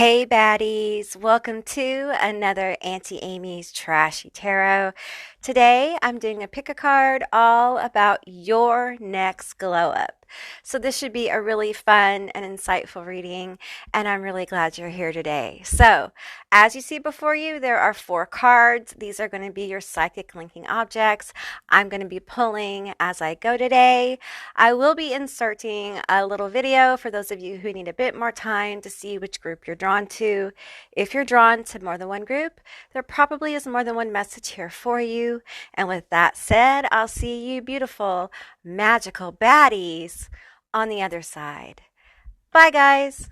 Hey baddies, welcome to another Auntie Amy's Trashy Tarot. Today I'm doing a pick a card all about your next glow up. So this should be a really fun and insightful reading, and I'm really glad you're here today. So as you see before you, there are 4 cards. These are going to be your psychic linking objects. I'm going to be pulling as I go today. I will be inserting a little video for those of you who need a bit more time to see which group you're drawn to. If you're drawn to more than one group, there probably is more than one message here for you. And with that said, I'll see you beautiful, magical baddies on the other side. Bye, guys.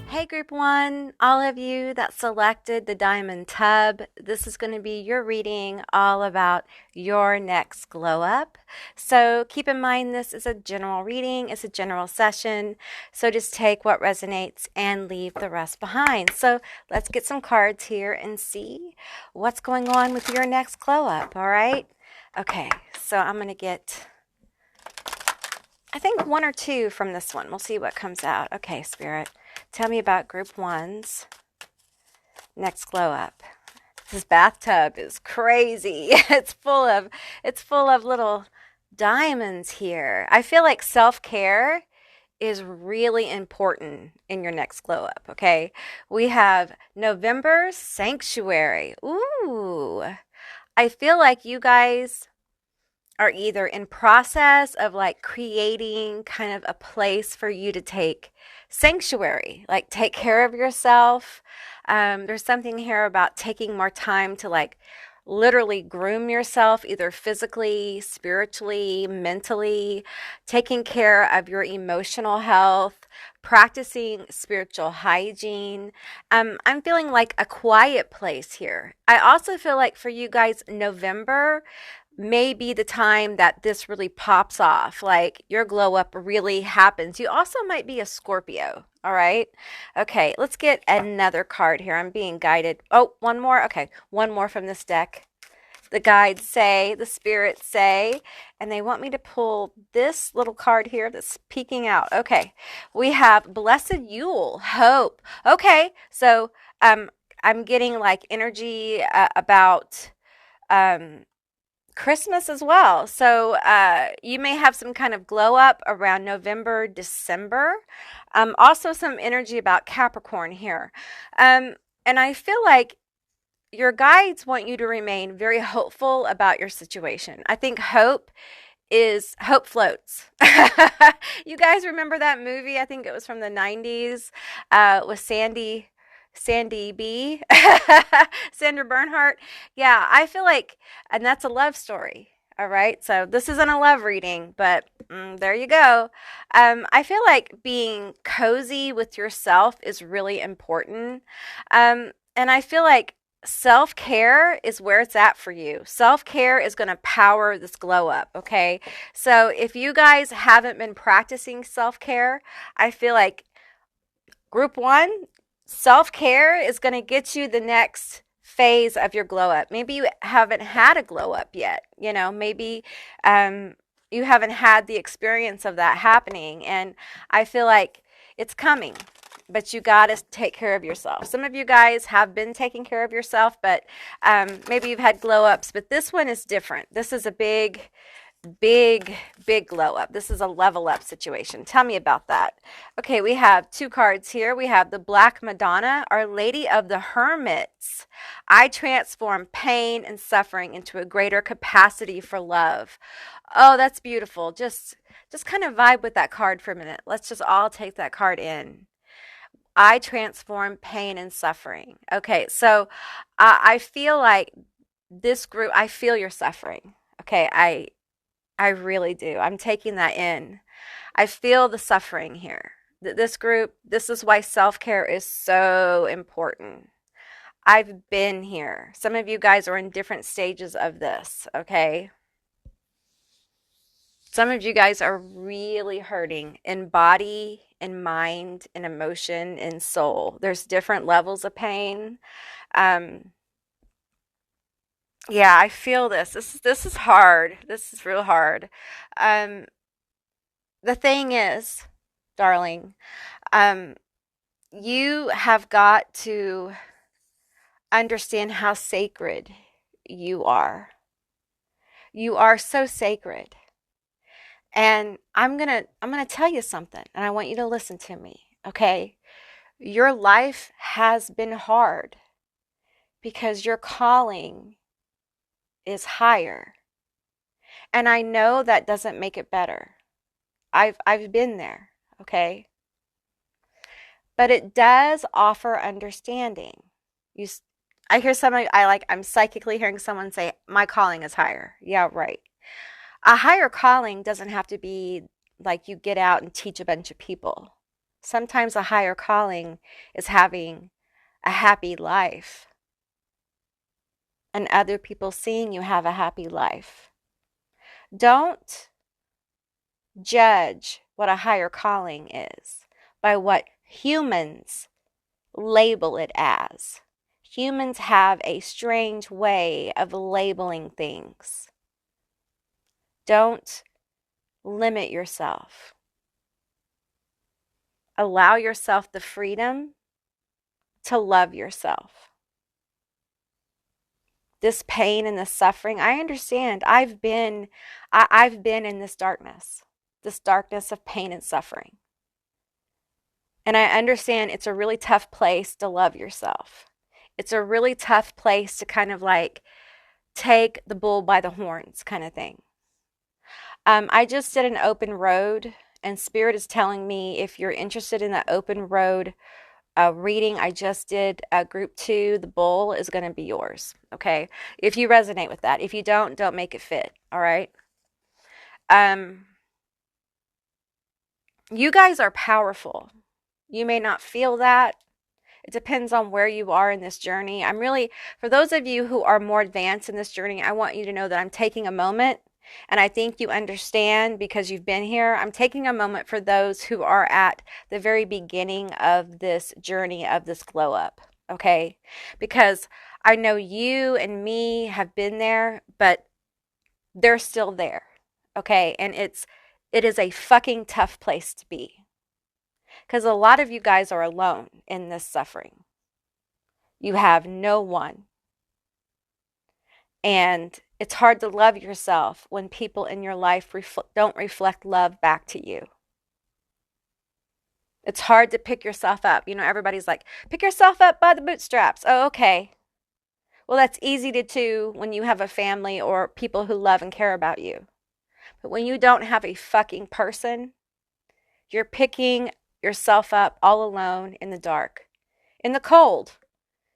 Hey Group 1, all of you that selected the Diamond Tub, this is going to be your reading all about your next glow up. So keep in mind this is a general reading, it's a general session, so just take what resonates and leave the rest behind. So let's get some cards here and see what's going on with your next glow up, all right? Okay, so I'm going to get, I think 1 or 2 from this one. We'll see what comes out. Okay, Spirit. Tell me about Group 1's next glow up. This bathtub is crazy. It's full of little diamonds here. I feel like self-care is really important in your next glow up, okay? We have November Sanctuary. Ooh. I feel like you guys are either in process of like creating kind of a place for you to take sanctuary, like take care of yourself. There's something here about taking more time to like literally groom yourself, either physically, spiritually, mentally, taking care of your emotional health, practicing spiritual hygiene. I'm feeling like a quiet place here. I also feel like for you guys, November may be the time that this really pops off, like your glow up really happens. You also might be a Scorpio, all right? Okay, let's get another card here. I'm being guided. Oh, one more. Okay, one more from this deck. The guides say, the spirits say, and they want me to pull this little card here that's peeking out. Okay, we have Blessed Yule, Hope. Okay, so I'm getting like energy about Christmas as well. So you may have some kind of glow up around November, December. Also some energy about Capricorn here. And I feel like your guides want you to remain very hopeful about your situation. I think hope floats. You guys remember that movie? I think it was from the 90s with Sandy B. Sandra Bernhardt. Yeah, I feel like, and that's a love story. All right, so this isn't a love reading, but there you go. I feel like being cozy with yourself is really important. And I feel like self-care is where it's at for you. Self-care is going to power this glow up, okay? So if you guys haven't been practicing self-care, I feel like Group 1, self-care is going to get you the next phase of your glow up. Maybe you haven't had a glow up yet. You know, maybe you haven't had the experience of that happening. And I feel like it's coming, but you got to take care of yourself. Some of you guys have been taking care of yourself, but maybe you've had glow ups, but this one is different. This is a big glow up. This is a level up situation. Tell me about that. Okay, we have 2 cards here. We have the Black Madonna, Our Lady of the Hermits. I transform pain and suffering into a greater capacity for love. Oh, that's beautiful. Just kind of vibe with that card for a minute. Let's just all take that card in. I transform pain and suffering. Okay, so I feel like this group, I feel your suffering. Okay, I really do. I'm taking that in. I feel the suffering here. This group, this is why self-care is so important. I've been here. Some of you guys are in different stages of this, okay? Some of you guys are really hurting in body, in mind, in emotion, in soul. There's different levels of pain. Yeah, I feel this. This is hard. This is real hard. Um, the thing is, darling, um, you have got to understand how sacred you are. You are so sacred. And I'm gonna tell you something, and I want you to listen to me, okay? Your life has been hard because your calling is higher. And I know that doesn't make it better. I've been there, okay? But it does offer understanding. You I hear somebody I'm psychically hearing someone say my calling is higher. Yeah, right. A higher calling doesn't have to be like you get out and teach a bunch of people. Sometimes a higher calling is having a happy life and other people seeing you have a happy life. Don't judge what a higher calling is by what humans label it as. Humans have a strange way of labeling things. Don't limit yourself. Allow yourself the freedom to love yourself. This pain and this suffering, I understand. I've been in this darkness of pain and suffering. And I understand it's a really tough place to love yourself. It's a really tough place to kind of like take the bull by the horns kind of thing. I just did an open road, and Spirit is telling me if you're interested in the open road reading I just did, group 2, the bull is going to be yours. Okay. If you resonate with that. If you don't make it fit. All right. Um, you guys are powerful. You may not feel that. It depends on where you are in this journey. For those of you who are more advanced in this journey, I want you to know that I'm taking a moment, and I think you understand because you've been here. I'm taking a moment for those who are at the very beginning of this journey of this glow up, okay? Because I know you and me have been there, but they're still there, okay? And it is a fucking tough place to be because a lot of you guys are alone in this suffering. You have no one. And it's hard to love yourself when people in your life don't reflect love back to you. It's hard to pick yourself up. You know, everybody's like, pick yourself up by the bootstraps. Oh, okay. Well, that's easy to do when you have a family or people who love and care about you. But when you don't have a fucking person, you're picking yourself up all alone in the dark, in the cold,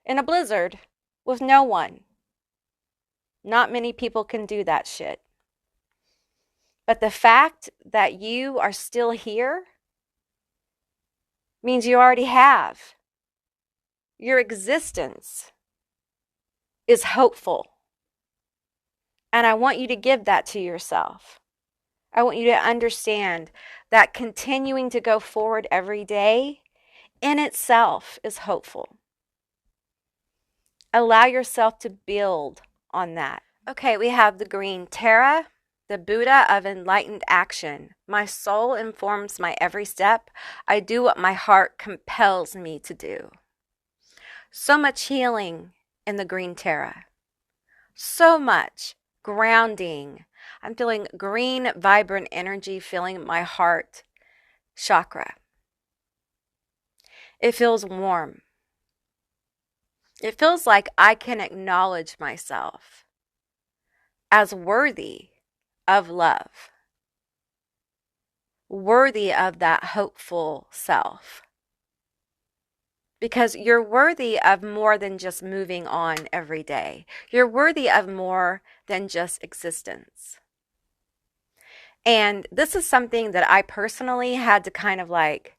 in a blizzard, with no one. Not many people can do that shit. But the fact that you are still here means you already have. Your existence is hopeful. And I want you to give that to yourself. I want you to understand that continuing to go forward every day in itself is hopeful. Allow yourself to build on that. Okay, we have the green Tara, the Buddha of enlightened action. My soul informs my every step. I do what my heart compels me to do. So much healing in the green Tara. So much grounding. I'm feeling green, vibrant energy filling my heart chakra. It feels warm. It feels like I can acknowledge myself as worthy of love, worthy of that hopeful self. Because you're worthy of more than just moving on every day. You're worthy of more than just existence. And this is something that I personally had to kind of like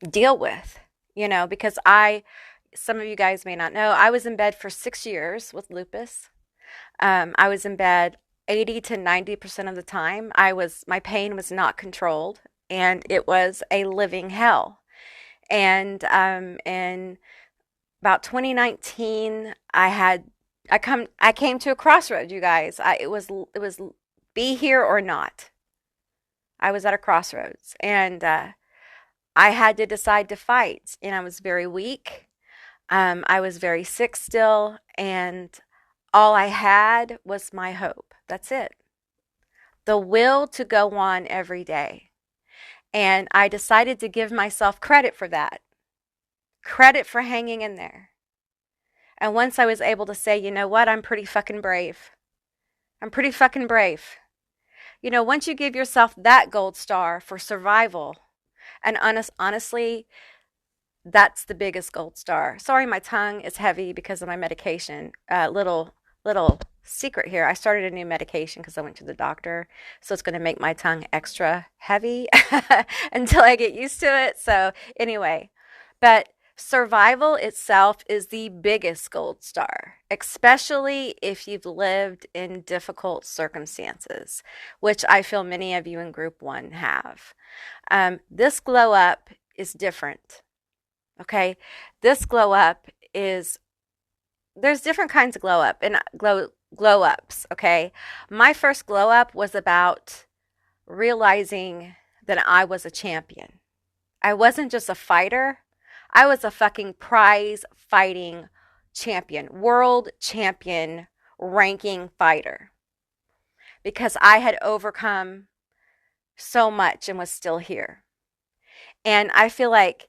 deal with, because some of you guys may not know, I was in bed for 6 years with lupus. I was in bed 80 to 90% of the time. My pain was not controlled, and it was a living hell. And in about 2019, I had I came to a crossroads, you guys. It was be here or not. I was at a crossroads, and I had to decide to fight, and I was very weak. I was very sick still, and all I had was my hope. That's it. The will to go on every day. And I decided to give myself credit for that, credit for hanging in there. And once I was able to say, you know what, I'm pretty fucking brave. I'm pretty fucking brave. You know, once you give yourself that gold star for survival, and honestly, that's the biggest gold star. Sorry, my tongue is heavy because of my medication. Little secret here. I started a new medication because I went to the doctor, so it's going to make my tongue extra heavy until I get used to it. So anyway, but survival itself is the biggest gold star, especially if you've lived in difficult circumstances, which I feel many of you in group 1 have. This glow up is different. Okay, this glow up is, there's different kinds of glow up and glow ups. Okay, my first glow up was about realizing that I was a champion. I wasn't just a fighter, I was a fucking prize fighting champion, world champion ranking fighter, because I had overcome so much and was still here. And I feel like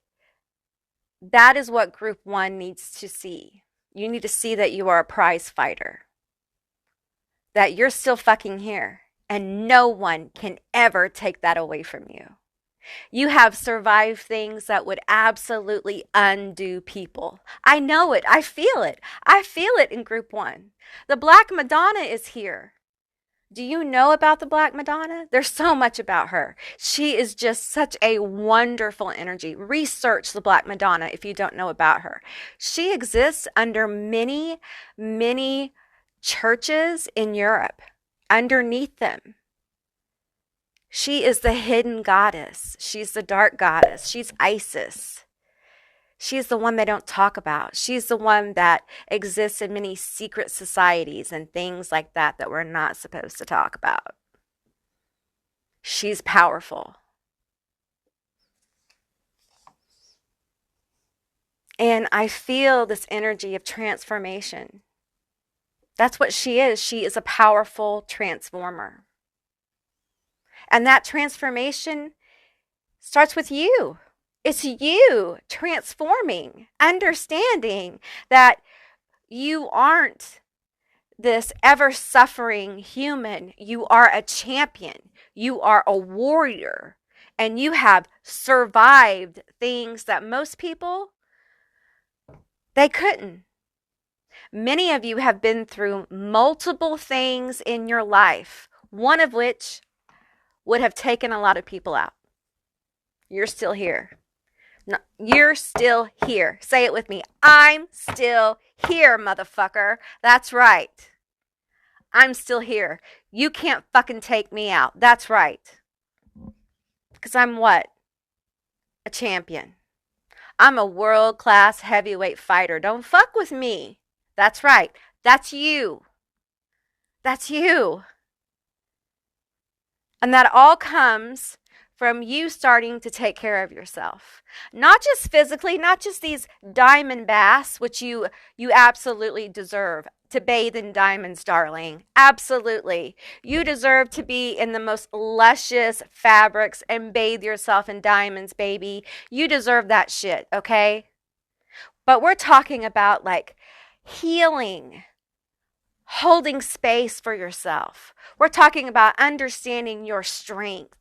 that is what group 1 needs to see. You need to see that you are a prize fighter, that you're still fucking here, and no one can ever take that away from you. You have survived things that would absolutely undo people. I know it. I feel it. I feel it in group 1. The Black Madonna is here. Do you know about the Black Madonna? There's so much about her. She is just such a wonderful energy. Research the Black Madonna if you don't know about her. She exists under many, many churches in Europe, underneath them. She is the hidden goddess. She's the dark goddess. She's Isis. She's the one they don't talk about. She's the one that exists in many secret societies and things like that that we're not supposed to talk about. She's powerful. And I feel this energy of transformation. That's what she is. She is a powerful transformer. And that transformation starts with you. It's you transforming, understanding that you aren't this ever-suffering human. You are a champion. You are a warrior. And you have survived things that most people, they couldn't. Many of you have been through multiple things in your life, one of which would have taken a lot of people out. You're still here. No, you're still here. Say it with me. I'm still here, motherfucker. That's right. I'm still here. You can't fucking take me out. That's right. Because I'm what? A champion. I'm a world-class heavyweight fighter. Don't fuck with me. That's right. That's you. That's you. And that all comes from you starting to take care of yourself. Not just physically, not just these diamond baths, which you absolutely deserve to bathe in diamonds, darling. Absolutely. You deserve to be in the most luscious fabrics and bathe yourself in diamonds, baby. You deserve that shit, okay? But we're talking about like healing, holding space for yourself. We're talking about understanding your strength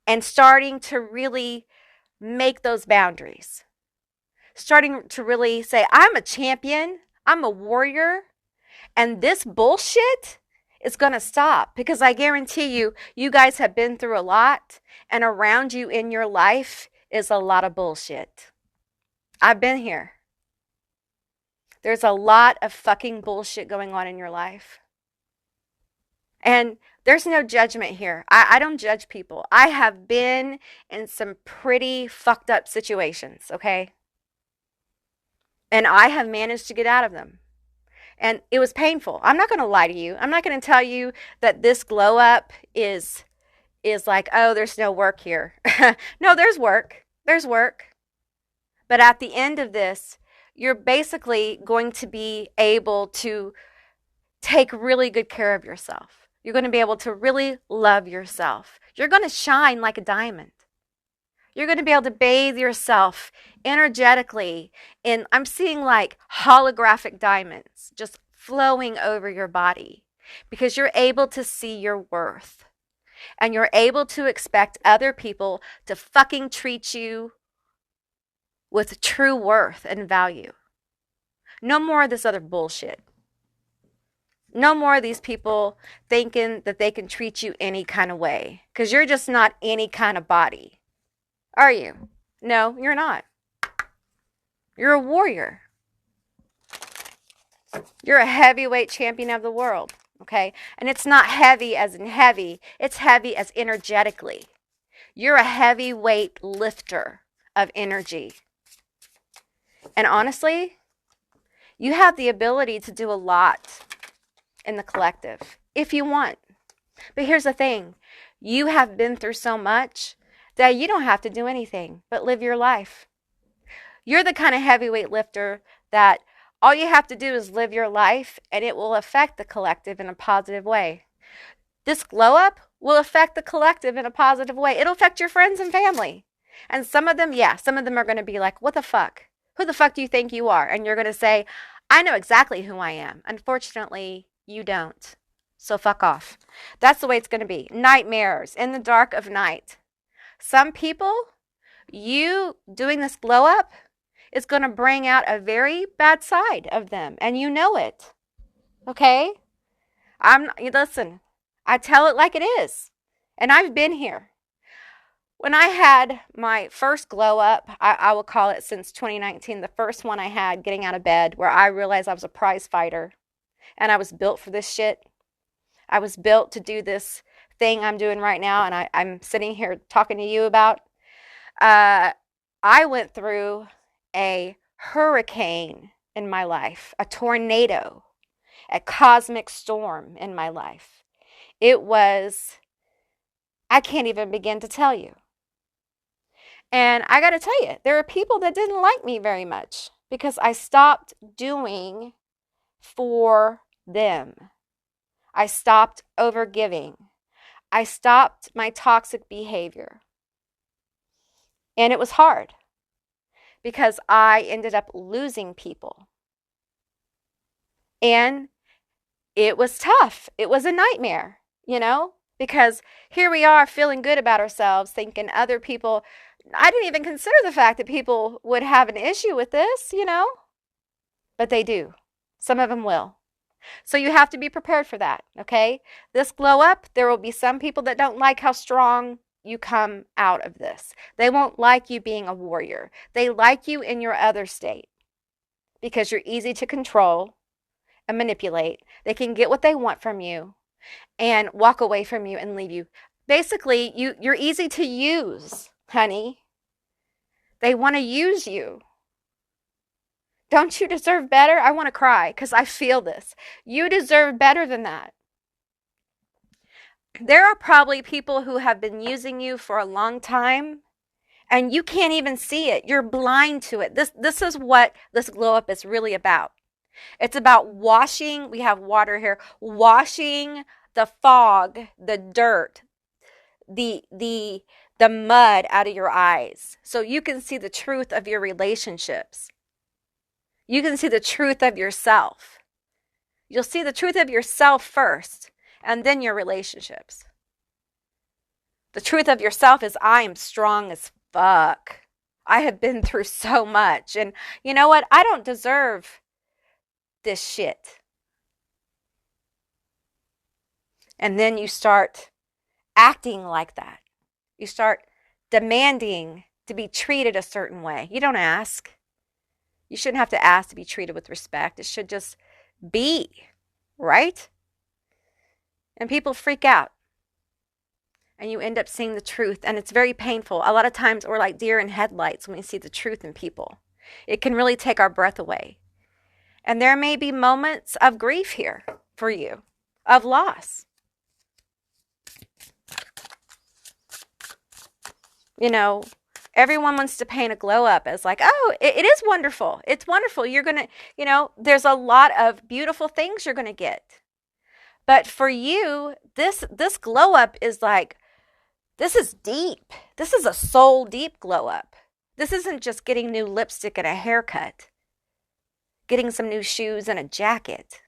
and starting to really make those boundaries. Starting to really say, I'm a champion, I'm a warrior, and this bullshit is going to stop. Because I guarantee you, you guys have been through a lot, and around you in your life is a lot of bullshit. I've been here. There's a lot of fucking bullshit going on in your life. And there's no judgment here. I don't judge people. I have been in some pretty fucked up situations, okay? And I have managed to get out of them. And it was painful. I'm not going to lie to you. I'm not going to tell you that this glow up is like, oh, there's no work here. No, there's work. There's work. But at the end of this, you're basically going to be able to take really good care of yourself. You're going to be able to really love yourself. You're going to shine like a diamond. You're going to be able to bathe yourself energetically in, I'm seeing like holographic diamonds just flowing over your body because you're able to see your worth and you're able to expect other people to fucking treat you with true worth and value. No more of this other bullshit. No more of these people thinking that they can treat you any kind of way because you're just not any kind of body. Are you? No, you're not. You're a warrior. You're a heavyweight champion of the world, okay? And it's not heavy as in heavy. It's heavy as energetically. You're a heavyweight lifter of energy. And honestly, you have the ability to do a lot in the collective if you want. But here's the thing. You have been through so much that you don't have to do anything but live your life. You're the kind of heavyweight lifter that all you have to do is live your life and it will affect the collective in a positive way. This glow up will affect the collective in a positive way. It'll affect your friends and family. And some of them are going to be like, what the fuck? Who the fuck do you think you are? And you're going to say, I know exactly who I am. Unfortunately, you don't. So fuck off. That's the way it's going to be. Nightmares in the dark of night. Some people, you doing this glow up is going to bring out a very bad side of them. And you know it. Okay? Listen, I tell it like it is. And I've been here. When I had my first glow up, I will call it since 2019, the first one I had getting out of bed where I realized I was a prize fighter and I was built for this shit. I was built to do this thing I'm doing right now and I'm sitting here talking to you about. I went through a hurricane in my life, a tornado, a cosmic storm in my life. It was, I can't even begin to tell you. And I got to tell you, there are people that didn't like me very much because I stopped doing for them. I stopped overgiving. I stopped my toxic behavior. And it was hard because I ended up losing people. And it was tough. It was a nightmare, because here we are feeling good about ourselves, thinking other people, I didn't even consider the fact that people would have an issue with this, but they do. Some of them will. So you have to be prepared for that, okay? This glow up, there will be some people that don't like how strong you come out of this. They won't like you being a warrior. They like you in your other state because you're easy to control and manipulate. They can get what they want from you and walk away from you and leave you. Basically, you're easy to use, honey. They want to use you. Don't you deserve better? I want to cry because I feel this. You deserve better than that. There are probably people who have been using you for a long time and you can't even see it. You're blind to it. This is what this glow up is really about. It's about washing, we have water here, washing the fog, the dirt, the mud out of your eyes so you can see the truth of your relationships. You can see the truth of yourself. You'll see the truth of yourself first and then your relationships. The truth of yourself is I am strong as fuck. I have been through so much. And you know what? I don't deserve this shit. And then you start acting like that. You start demanding to be treated a certain way. You don't ask. You shouldn't have to ask to be treated with respect. It should just be, right? And people freak out. And you end up seeing the truth. And it's very painful. A lot of times we're like deer in headlights when we see the truth in people. It can really take our breath away. And there may be moments of grief here for you, of loss. You know, everyone wants to paint a glow up as like, oh, it is wonderful. It's wonderful. You're going to, there's a lot of beautiful things you're going to get. But for you, this glow up is like, this is deep. This is a soul deep glow up. This isn't just getting new lipstick and a haircut, getting some new shoes and a jacket.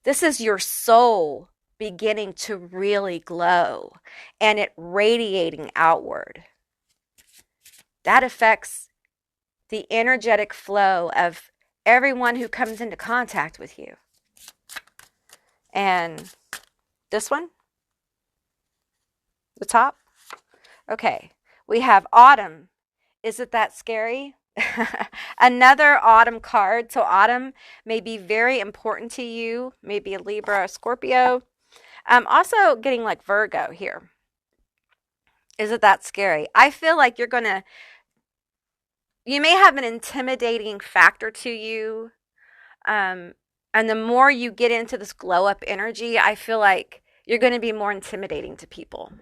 This is your soul beginning to really glow and it radiating outward. That affects the energetic flow of everyone who comes into contact with you. And this one, the top. Okay, we have autumn. Is it that scary? Another autumn card. So autumn may be very important to you. Maybe a Libra or Scorpio. Also getting like Virgo here. Is it that scary? I feel like you may have an intimidating factor to you. And the more you get into this glow up energy, I feel like you're going to be more intimidating to people.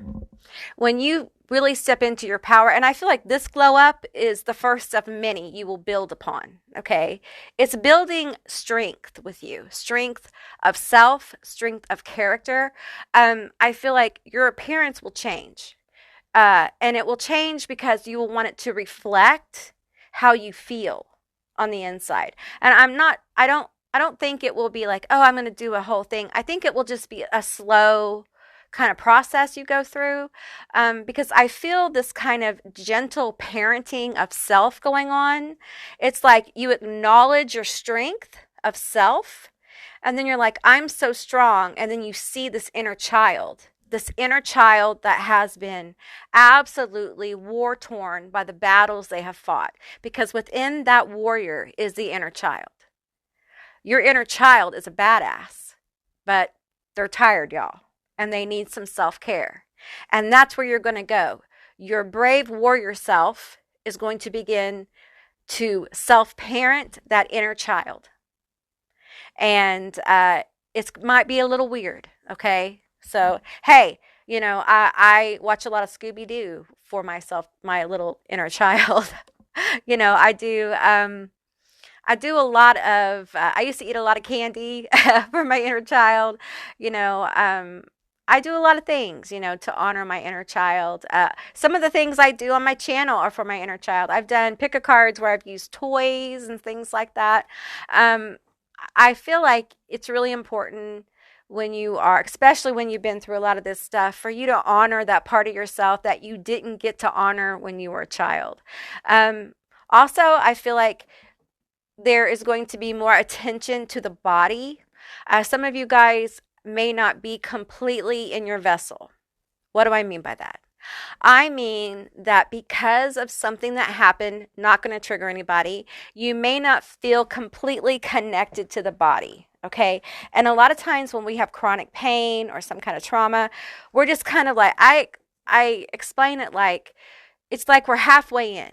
When you really step into your power, and I feel like this glow up is the first of many you will build upon, okay? It's building strength with you, strength of self, strength of character. I feel like your appearance will change. And it will change because you will want it to reflect how you feel on the inside. And I don't think it will be like, oh, I'm going to do a whole thing. I think it will just be a slow kind of process you go through, because I feel this kind of gentle parenting of self going on. It's like you acknowledge your strength of self, and then you're like, I'm so strong. And then you see this inner child that has been absolutely war-torn by the battles they have fought, because within that warrior is the inner child. Your inner child is a badass, but they're tired, y'all, and they need some self-care. And that's where you're going to go. Your brave warrior self is going to begin to self-parent that inner child. And it might be a little weird, okay? So, hey, I watch a lot of Scooby-Doo for myself, my little inner child. I do a lot of, I used to eat a lot of candy for my inner child. I do a lot of things, to honor my inner child. Some of the things I do on my channel are for my inner child. I've done pick-a-cards where I've used toys and things like that. I feel like it's really important when you are, especially when you've been through a lot of this stuff, for you to honor that part of yourself that you didn't get to honor when you were a child. Also, I feel like there is going to be more attention to the body. Some of you guys may not be completely in your vessel. What do I mean by that? I mean that because of something that happened, not going to trigger anybody, you may not feel completely connected to the body. Okay. And a lot of times when we have chronic pain or some kind of trauma, we're just kind of like, I explain it like, it's like we're halfway in.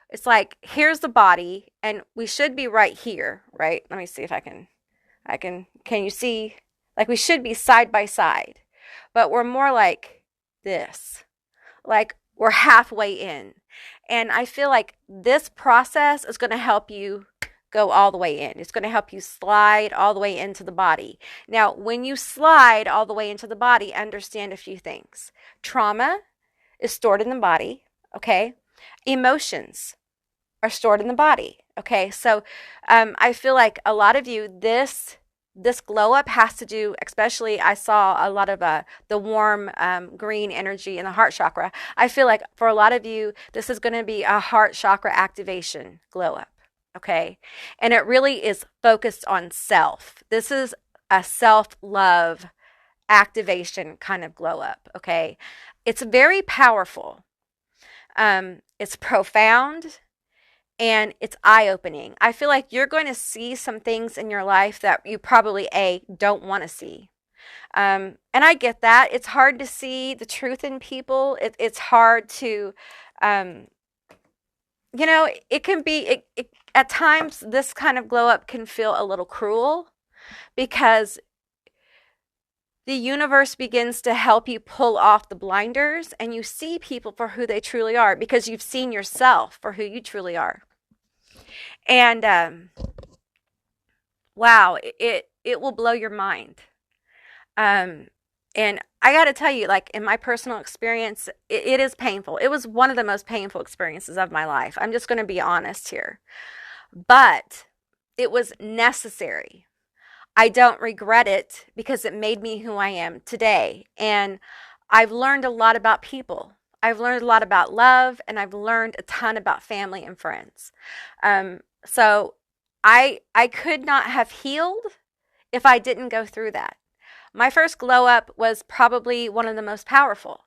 It's like, here's the body and we should be right here, right? Let me see if can you see? Like we should be side by side, but we're more like this, like we're halfway in. And I feel like this process is going to help you go all the way in. It's going to help you slide all the way into the body. Now, when you slide all the way into the body, understand a few things. Trauma is stored in the body, okay? Emotions are stored in the body, okay? So I feel like a lot of you, this glow up has to do, especially I saw a lot of the warm green energy in the heart chakra. I feel like for a lot of you, this is going to be a heart chakra activation glow up. Okay. And it really is focused on self. This is a self-love activation kind of glow up. Okay. It's very powerful. It's profound and it's eye-opening. I feel like you're going to see some things in your life that you probably don't want to see. And I get that. It's hard to see the truth in people. It's hard to, it can be, at times, this kind of glow up can feel a little cruel because the universe begins to help you pull off the blinders and you see people for who they truly are because you've seen yourself for who you truly are. And wow, it will blow your mind. Um, and I got to tell you, like in my personal experience, it is painful. It was one of the most painful experiences of my life. I'm just going to be honest here. But it was necessary. I don't regret it because it made me who I am today. And I've learned a lot about people. I've learned a lot about love, and I've learned a ton about family and friends. So I could not have healed if I didn't go through that. My first glow up was probably one of the most powerful.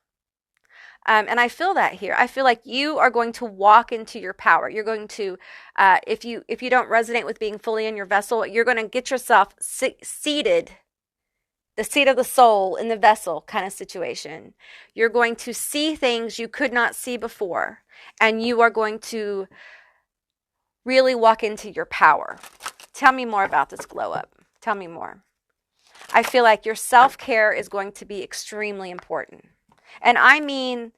And I feel that here. I feel like you are going to walk into your power. You're going to, if you don't resonate with being fully in your vessel, you're going to get yourself seated, the seat of the soul in the vessel kind of situation. You're going to see things you could not see before, and you are going to really walk into your power. Tell me more about this glow up. Tell me more. I feel like your self-care is going to be extremely important. And I mean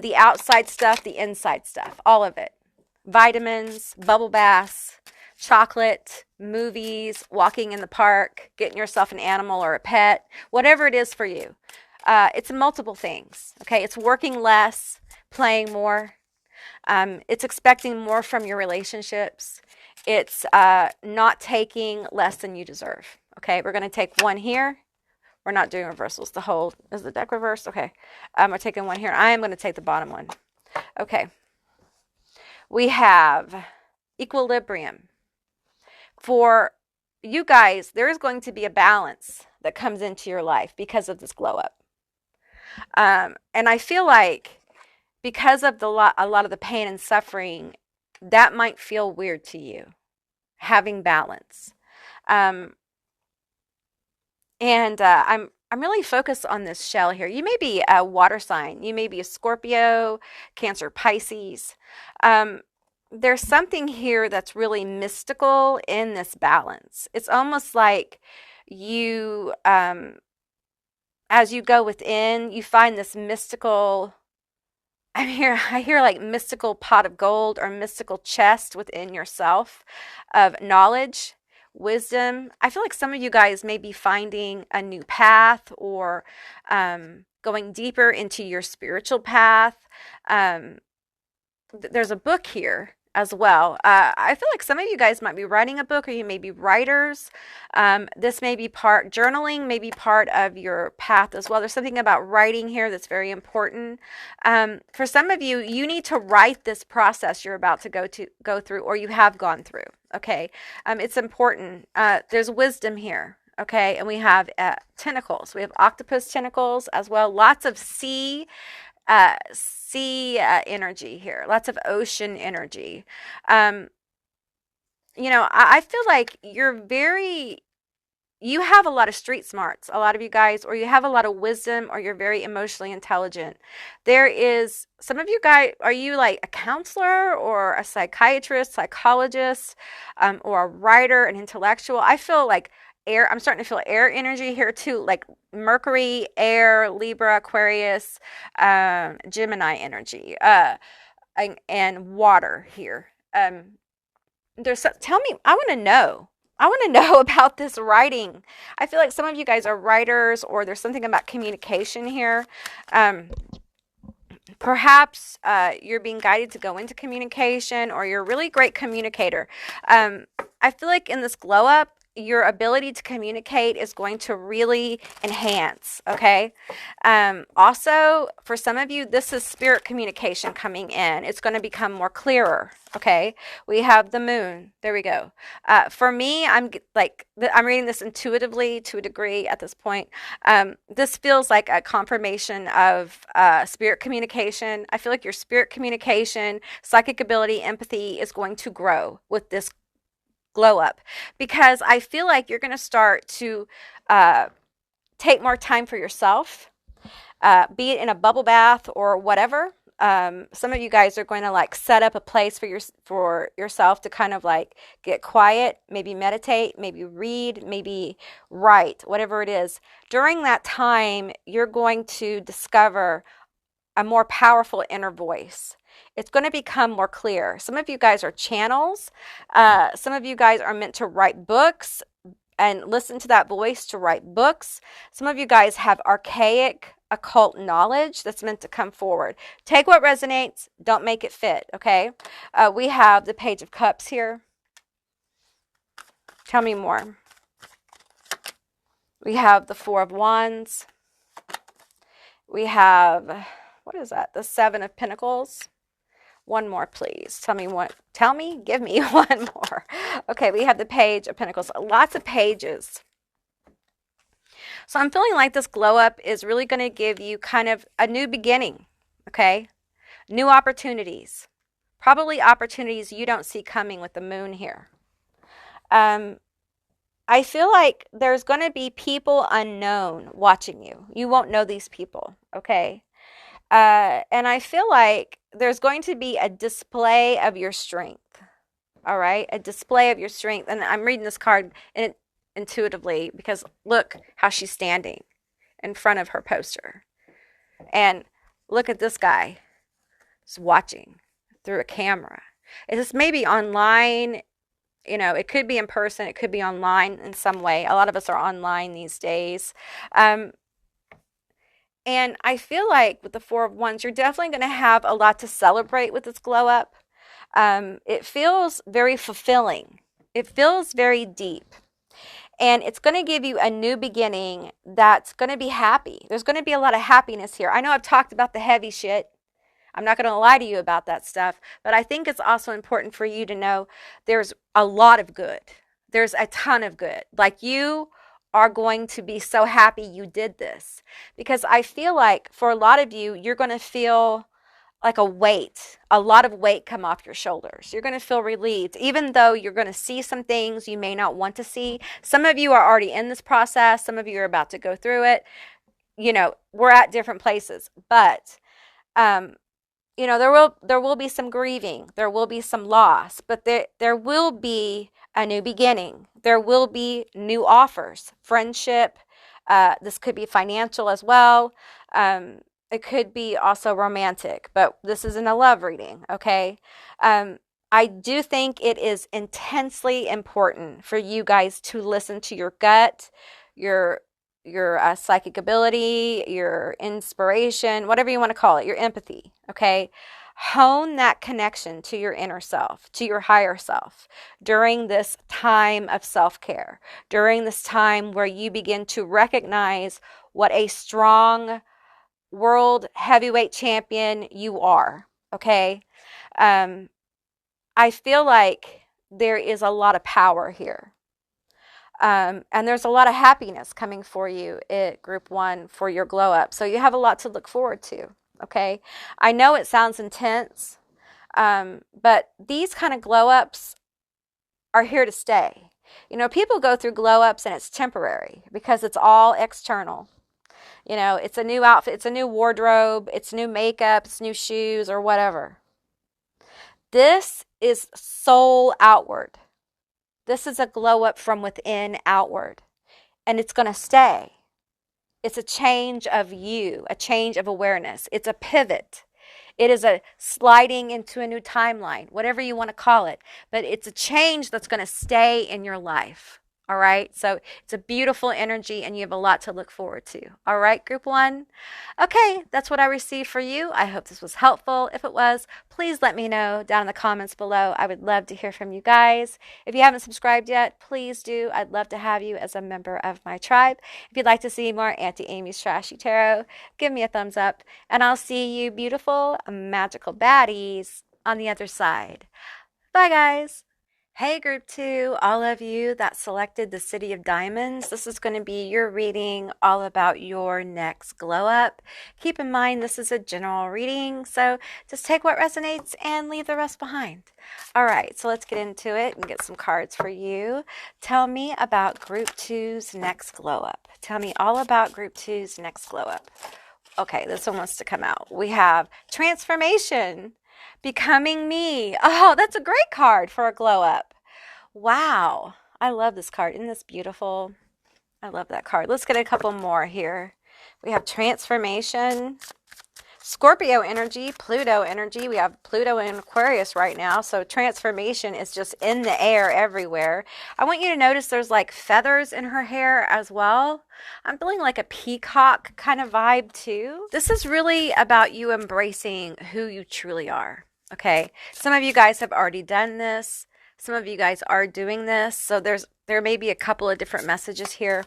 the outside stuff, the inside stuff, all of it. Vitamins, bubble baths, chocolate, movies, walking in the park, getting yourself an animal or a pet, whatever it is for you. It's multiple things, okay? It's working less, playing more. It's expecting more from your relationships. It's not taking less than you deserve, okay? We're going to take one here. We're not doing reversals. The whole, is the deck reversed? Okay. We're taking one here. I am going to take the bottom one. Okay. We have equilibrium. For you guys, there is going to be a balance that comes into your life because of this glow up. And I feel like because of a lot of the pain and suffering, that might feel weird to you, having balance. And I'm really focused on this shell here. You may be a water sign. You may be a Scorpio, Cancer, Pisces. There's something here that's really mystical in this balance. It's almost like you, as you go within, you find this mystical, I hear like mystical pot of gold or mystical chest within yourself of knowledge, wisdom. I feel like some of you guys may be finding a new path or going deeper into your spiritual path. There's a book here as well. I feel like some of you guys might be writing a book, or you may be writers. This may be journaling may be part of your path as well. There's something about writing here that's very important. For some of you, you need to write this process you're about to go through, or you have gone through. Okay. It's important. There's wisdom here. Okay. And we have tentacles. We have octopus tentacles as well. Lots of sea energy here, lots of ocean energy. I feel like you have a lot of street smarts, a lot of you guys, or you have a lot of wisdom, or you're very emotionally intelligent. There is some of you guys, are you like a counselor or a psychiatrist, psychologist, or a writer, an intellectual? I feel like I'm starting to feel air energy here too, like Mercury, air, Libra, Aquarius, Gemini energy, and water here. Tell me, I want to know. I want to know about this writing. I feel like some of you guys are writers, or there's something about communication here. Perhaps you're being guided to go into communication, or you're a really great communicator. I feel like in this glow up, your ability to communicate is going to really enhance, okay? Also, for some of you, this is spirit communication coming in. It's going to become more clearer, okay? We have the moon. There we go. For me, I'm reading this intuitively to a degree at this point. This feels like a confirmation of spirit communication. I feel like your spirit communication, psychic ability, empathy is going to grow with this glow up, because I feel like you're going to start to take more time for yourself, be it in a bubble bath or whatever. Some of you guys are going to like set up a place for yourself to kind of like get quiet, maybe meditate, maybe read, maybe write, whatever it is. During that time, you're going to discover a more powerful inner voice. It's going to become more clear. Some of you guys are channels. Some of you guys are meant to write books and listen to that voice to write books. Some of you guys have archaic occult knowledge that's meant to come forward. Take what resonates, don't make it fit, okay? We have the Page of Cups here. Tell me more. We have the Four of Wands. We have, what is that? The Seven of Pentacles. One more, please. Tell me what. Tell me. Give me one more. Okay, we have the Page of Pentacles. Lots of pages. So I'm feeling like this glow up is really going to give you kind of a new beginning. Okay, new opportunities. Probably opportunities you don't see coming with the moon here. I feel like there's going to be people unknown watching you. You won't know these people. Okay. And I feel like there's going to be a display of your strength. All right. A display of your strength. And I'm reading this card intuitively because look how she's standing in front of her poster. And look at this guy just watching through a camera. It's maybe online. You know, it could be in person. It could be online in some way. A lot of us are online these days. And I feel like with the Four of Wands, you're definitely going to have a lot to celebrate with this glow up. It feels very fulfilling. It feels very deep. And it's going to give you a new beginning that's going to be happy. There's going to be a lot of happiness here. I know I've talked about the heavy shit. I'm not going to lie to you about that stuff. But I think it's also important for you to know there's a lot of good. There's a ton of good. Like you are going to be so happy you did this. Because I feel like for a lot of you, you're going to feel like a lot of weight come off your shoulders. You're going to feel relieved, even though you're going to see some things you may not want to see. Some of you are already in this process. Some of you are about to go through it. You know, we're at different places, but, you know, there will be some grieving. There will be some loss, but there will be a new beginning. There will be new offers, friendship. This could be financial as well. It could be also romantic, but this isn't a love reading, okay? I do think it is intensely important for you guys to listen to your gut, your psychic ability, your inspiration, whatever you want to call it, your empathy, okay? Hone that connection to your inner self, to your higher self during this time of self-care, during this time where you begin to recognize what a strong world heavyweight champion you are, okay? I feel like there is a lot of power here. And there's a lot of happiness coming for you at Group 1 for your glow up. So you have a lot to look forward to, okay? I know it sounds intense, but these kind of glow ups are here to stay. You know, people go through glow ups and it's temporary because it's all external. You know, it's a new outfit, it's a new wardrobe, it's new makeup, it's new shoes or whatever. This is soul outward. This is a glow up from within outward. And it's going to stay. It's a change of you, a change of awareness. It's a pivot. It is a sliding into a new timeline, whatever you want to call it. But it's a change that's going to stay in your life. All right. So it's a beautiful energy and you have a lot to look forward to. All right, Group 1. Okay, that's what I received for you. I hope this was helpful. If it was, please let me know down in the comments below. I would love to hear from you guys. If you haven't subscribed yet, please do. I'd love to have you as a member of my tribe. If you'd like to see more Auntie Amy's Trashy Tarot, give me a thumbs up. And I'll see you beautiful, magical baddies on the other side. Bye, guys. Hey, Group 2, all of you that selected the City of Diamonds, this is going to be your reading all about your next glow up. Keep in mind, this is a general reading, so just take what resonates and leave the rest behind. All right, so let's get into it and get some cards for you. Tell me about Group 2's next glow up. Tell me all about Group 2's next glow up. Okay, this one wants to come out. We have transformation, becoming me. Oh, that's a great card for a glow up. Wow. I love this card. Isn't this beautiful? I love that card. Let's get a couple more here. We have transformation, Scorpio energy, Pluto energy. We have Pluto in Aquarius right now. So transformation is just in the air everywhere. I want you to notice there's like feathers in her hair as well. I'm feeling like a peacock kind of vibe too. This is really about you embracing who you truly are. Okay. Some of you guys have already done this. Some of you guys are doing this. So there may be a couple of different messages here.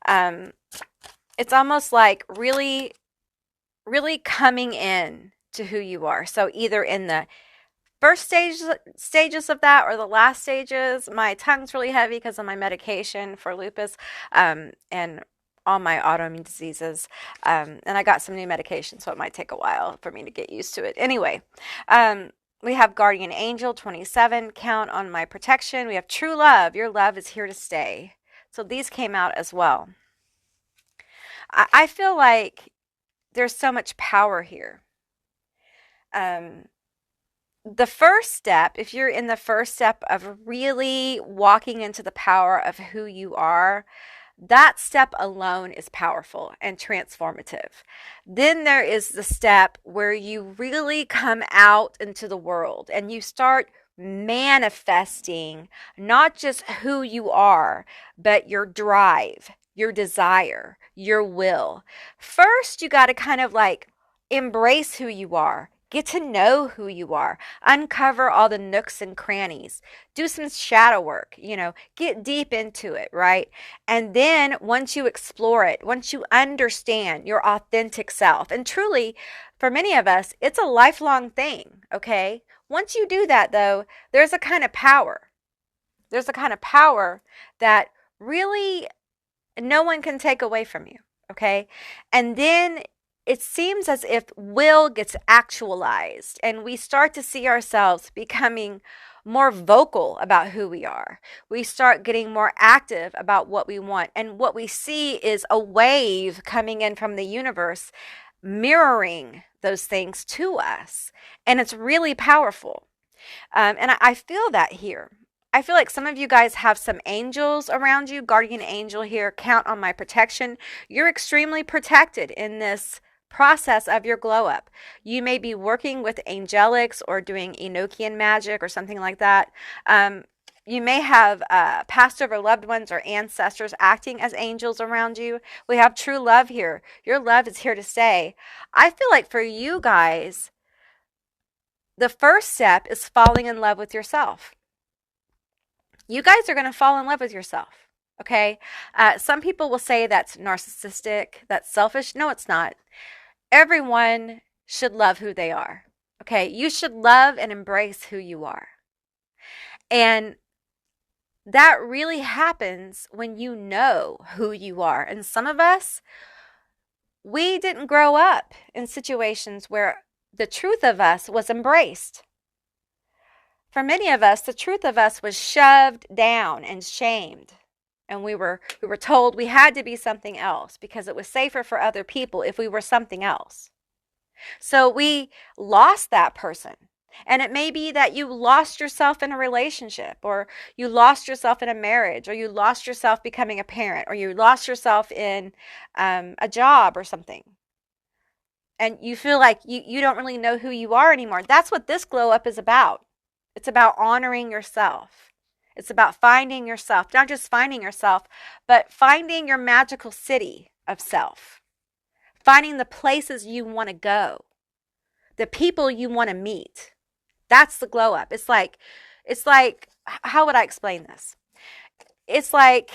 It's almost like really coming in to who you are. So either in the first stages of that or the last stages. My tongue's really heavy because of my medication for lupus and all my autoimmune diseases. And I got some new medication, so it might take a while for me to get used to it. Anyway, we have Guardian Angel 27, count on my protection. We have True Love. Your love is here to stay. So these came out as well. I feel like there's so much power here. The first step, if you're in the first step of really walking into the power of who you are, that step alone is powerful and transformative. Then there is the step where you really come out into the world and you start manifesting not just who you are, but your drive, your desire, your will. First, you got to kind of like embrace who you are. Get to know who you are. Uncover all the nooks and crannies. Do some shadow work, get deep into it, right? And then once you explore it, once you understand your authentic self, and truly, for many of us, it's a lifelong thing, okay? Once you do that, though, there's a kind of power. There's a kind of power that really no one can take away from you, okay? And then it seems as if will gets actualized and we start to see ourselves becoming more vocal about who we are. We start getting more active about what we want. And what we see is a wave coming in from the universe, mirroring those things to us. And it's really powerful. And I feel that here. I feel like some of you guys have some angels around you, guardian angel here, count on my protection. You're extremely protected in this process of your glow up. You may be working with angelics or doing Enochian magic or something like that. You may have passed over loved ones or ancestors acting as angels around you. We have true love here. Your love is here to stay. I feel like for you guys, the first step is falling in love with yourself. You guys are going to fall in love with yourself. Okay. Some people will say that's narcissistic, that's selfish. No, it's not. Everyone should love who they are. Okay. You should love and embrace who you are. And that really happens when you know who you are. And some of us, we didn't grow up in situations where the truth of us was embraced. For many of us, the truth of us was shoved down and shamed. And we were told we had to be something else because it was safer for other people if we were something else. So we lost that person. And it may be that you lost yourself in a relationship, or you lost yourself in a marriage, or you lost yourself becoming a parent, or you lost yourself in a job or something. And you feel like you don't really know who you are anymore. That's what this glow up is about. It's about honoring yourself. It's about finding yourself, not just finding yourself, but finding your magical city of self. Finding the places you want to go, the people you want to meet. That's the glow up. It's like, how would I explain this? It's like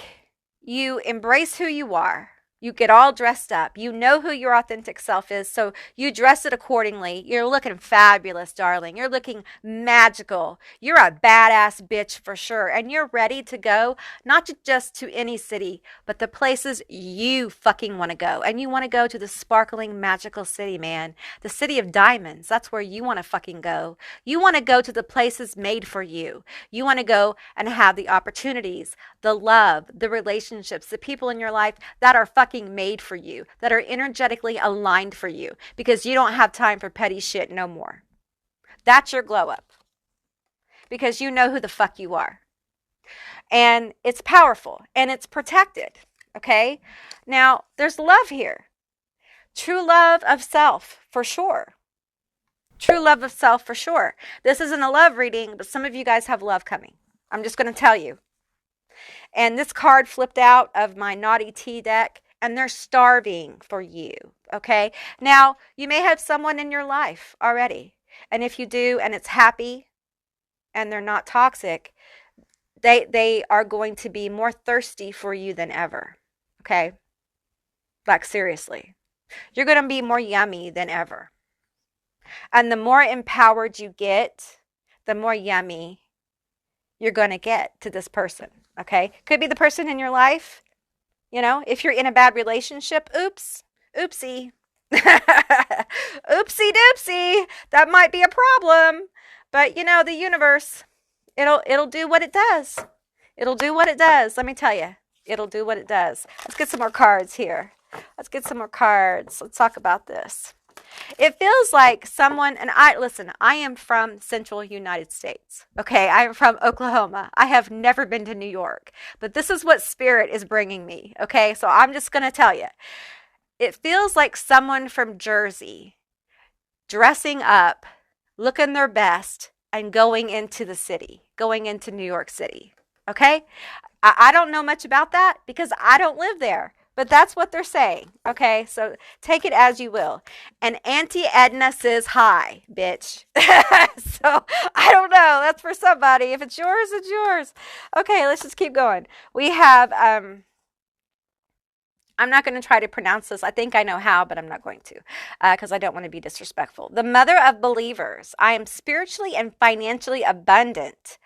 you embrace who you are. You get all dressed up. You know who your authentic self is, so you dress it accordingly. You're looking fabulous, darling. You're looking magical. You're a badass bitch for sure. And you're ready to go, not just to any city, but the places you fucking want to go. And you want to go to the sparkling, magical city, man. The city of diamonds. That's where you want to fucking go. You want to go to the places made for you. You want to go and have the opportunities, the love, the relationships, the people in your life that are fucking fucking made for you, that are energetically aligned for you, because you don't have time for petty shit no more. That's your glow up. Because you know who the fuck you are. And it's powerful and it's protected. Okay? Now, there's love here. True love of self, for sure. True love of self, for sure. This isn't a love reading, but some of you guys have love coming. I'm just going to tell you. And this card flipped out of my Naughty Tea deck, and they're starving for you. Okay? Now, you may have someone in your life already. And if you do, and it's happy, and they're not toxic, they are going to be more thirsty for you than ever. Okay? Like, seriously. You're going to be more yummy than ever. And the more empowered you get, the more yummy you're going to get to this person. Okay? Could be the person in your life. You know, if you're in a bad relationship, oopsie. Oopsie doopsie. That might be a problem. But, you know, the universe, it'll do what it does. It'll do what it does. Let me tell you. It'll do what it does. Let's get some more cards here. Let's get some more cards. Let's talk about this. It feels like someone, and I am from central United States. Okay, I am from Oklahoma. I have never been to New York, but this is what Spirit is bringing me. Okay, so I'm just going to tell you. It feels like someone from Jersey dressing up, looking their best, and going into the city, going into New York City. Okay, I don't know much about that because I don't live there. But that's what they're saying, okay? So take it as you will. And Auntie Edna says hi, bitch. So I don't know. That's for somebody. If it's yours, it's yours. Okay, let's just keep going. We have, I'm not going to try to pronounce this. I think I know how, but I'm not going to because I don't want to be disrespectful. The mother of believers. I am spiritually and financially abundant.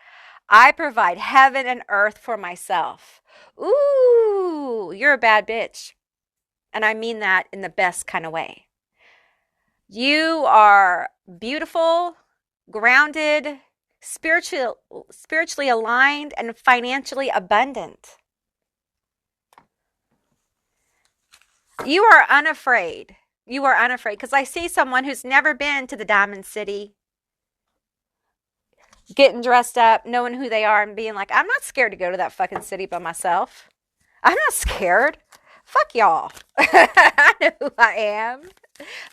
I provide heaven and earth for myself. Ooh, you're a bad bitch. And I mean that in the best kind of way. You are beautiful, grounded, spiritually aligned, and financially abundant. You are unafraid. You are unafraid because I see someone who's never been to the Diamond City, getting dressed up, knowing who they are, and being like, I'm not scared to go to that fucking city by myself. I'm not scared. Fuck y'all. I know who I am.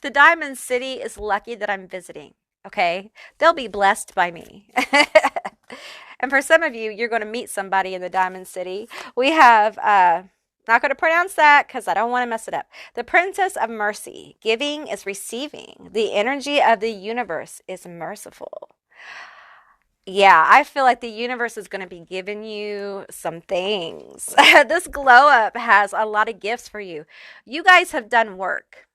The Diamond City is lucky that I'm visiting, okay? They'll be blessed by me. And for some of you, you're going to meet somebody in the Diamond City. We have, not going to pronounce that because I don't want to mess it up. The Princess of Mercy. Giving is receiving. The energy of the universe is merciful. Yeah, I feel like the universe is going to be giving you some things. This glow up has a lot of gifts for you. You guys have done work.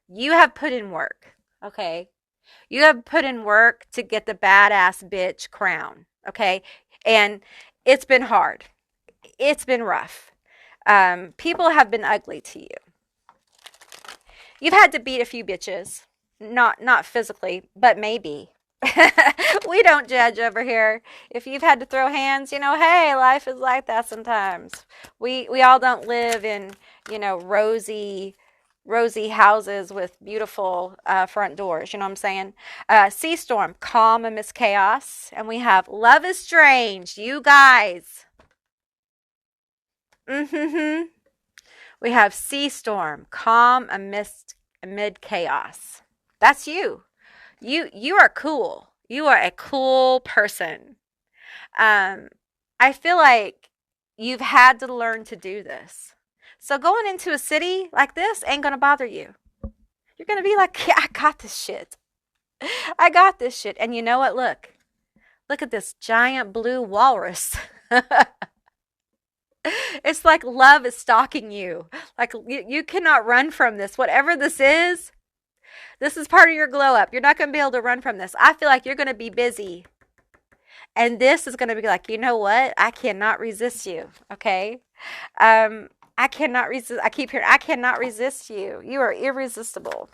You have put in work, okay? You have put in work to get the badass bitch crown, okay? And it's been hard. It's been rough. People have been ugly to you. You've had to beat a few bitches. Not physically, but maybe. We don't judge over here. If you've had to throw hands, you know, hey, life is like that sometimes. We all don't live in, you know, rosy houses with beautiful front doors. You know what I'm saying? Sea Storm, calm amidst chaos. And we have Love is Strange. You guys. We have Sea Storm, calm amid chaos. That's you. You are cool. You are a cool person. I feel like you've had to learn to do this. So going into a city like this ain't going to bother you. You're going to be like, yeah, I got this shit. I got this shit. And you know what? Look at this giant blue walrus. It's like love is stalking you. Like you cannot run from this. Whatever this is part of your glow up. You're not going to be able to run from this. I feel like you're going to be busy. And this is going to be like, you know what? I cannot resist you. Okay? I cannot resist. I keep hearing, I cannot resist you. You are irresistible.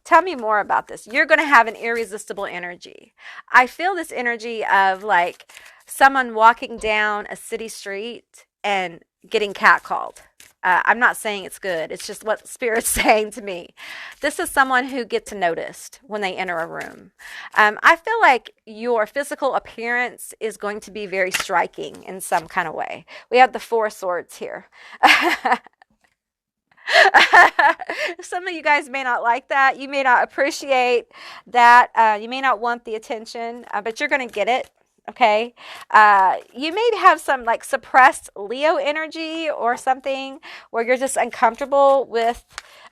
Tell me more about this. You're going to have an irresistible energy. I feel this energy of like someone walking down a city street and getting catcalled. I'm not saying it's good. It's just what Spirit's saying to me. This is someone who gets noticed when they enter a room. I feel like your physical appearance is going to be very striking in some kind of way. We have the Four of Swords here. Some of you guys may not like that. You may not appreciate that. You may not want the attention, but you're going to get it. Okay. You may have some like suppressed Leo energy or something where you're just uncomfortable with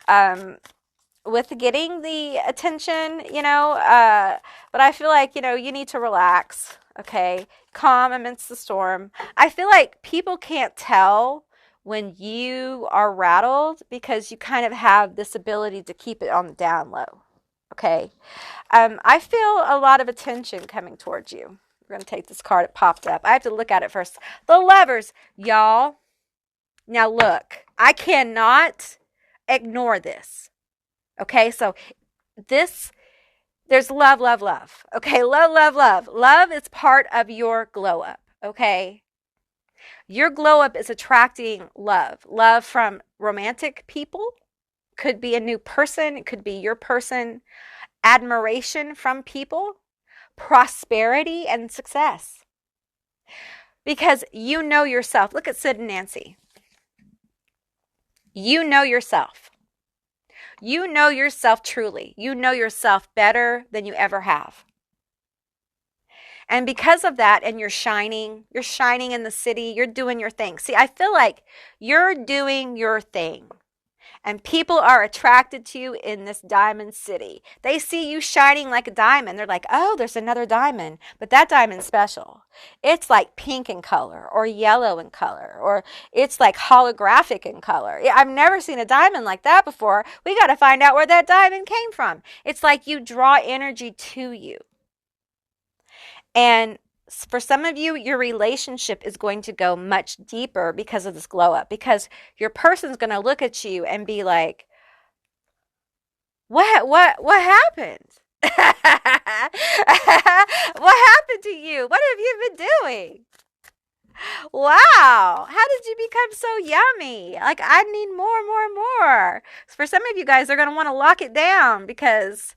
getting the attention, but I feel like, you need to relax. Okay. Calm amidst the storm. I feel like people can't tell when you are rattled because you kind of have this ability to keep it on the down low. Okay. I feel a lot of attention coming towards you. We're going to take this card. It popped up. I have to look at it first. The Lovers, y'all. Now look, I cannot ignore this. Okay. So there's love, love, love. Okay. Love, love, love. Love is part of your glow up. Okay. Your glow up is attracting love. Love from romantic people. Could be a new person. It could be your person. Admiration from people. Prosperity and success. Because you know yourself. Look at Sid and Nancy. You know yourself. You know yourself truly. You know yourself better than you ever have. And because of that, and you're shining in the city, you're doing your thing. See, I feel like you're doing your thing. And people are attracted to you in this diamond city. They see you shining like a diamond. They're like, oh, there's another diamond. But that diamond's special. It's like pink in color or yellow in color. Or it's like holographic in color. I've never seen a diamond like that before. We got to find out where that diamond came from. It's like you draw energy to you. And for some of you, your relationship is going to go much deeper because of this glow up, because your person's going to look at you and be like, what happened? What happened to you? What have you been doing? Wow. How did you become so yummy? Like, I need more and more and more. For some of you guys, they're going to want to lock it down because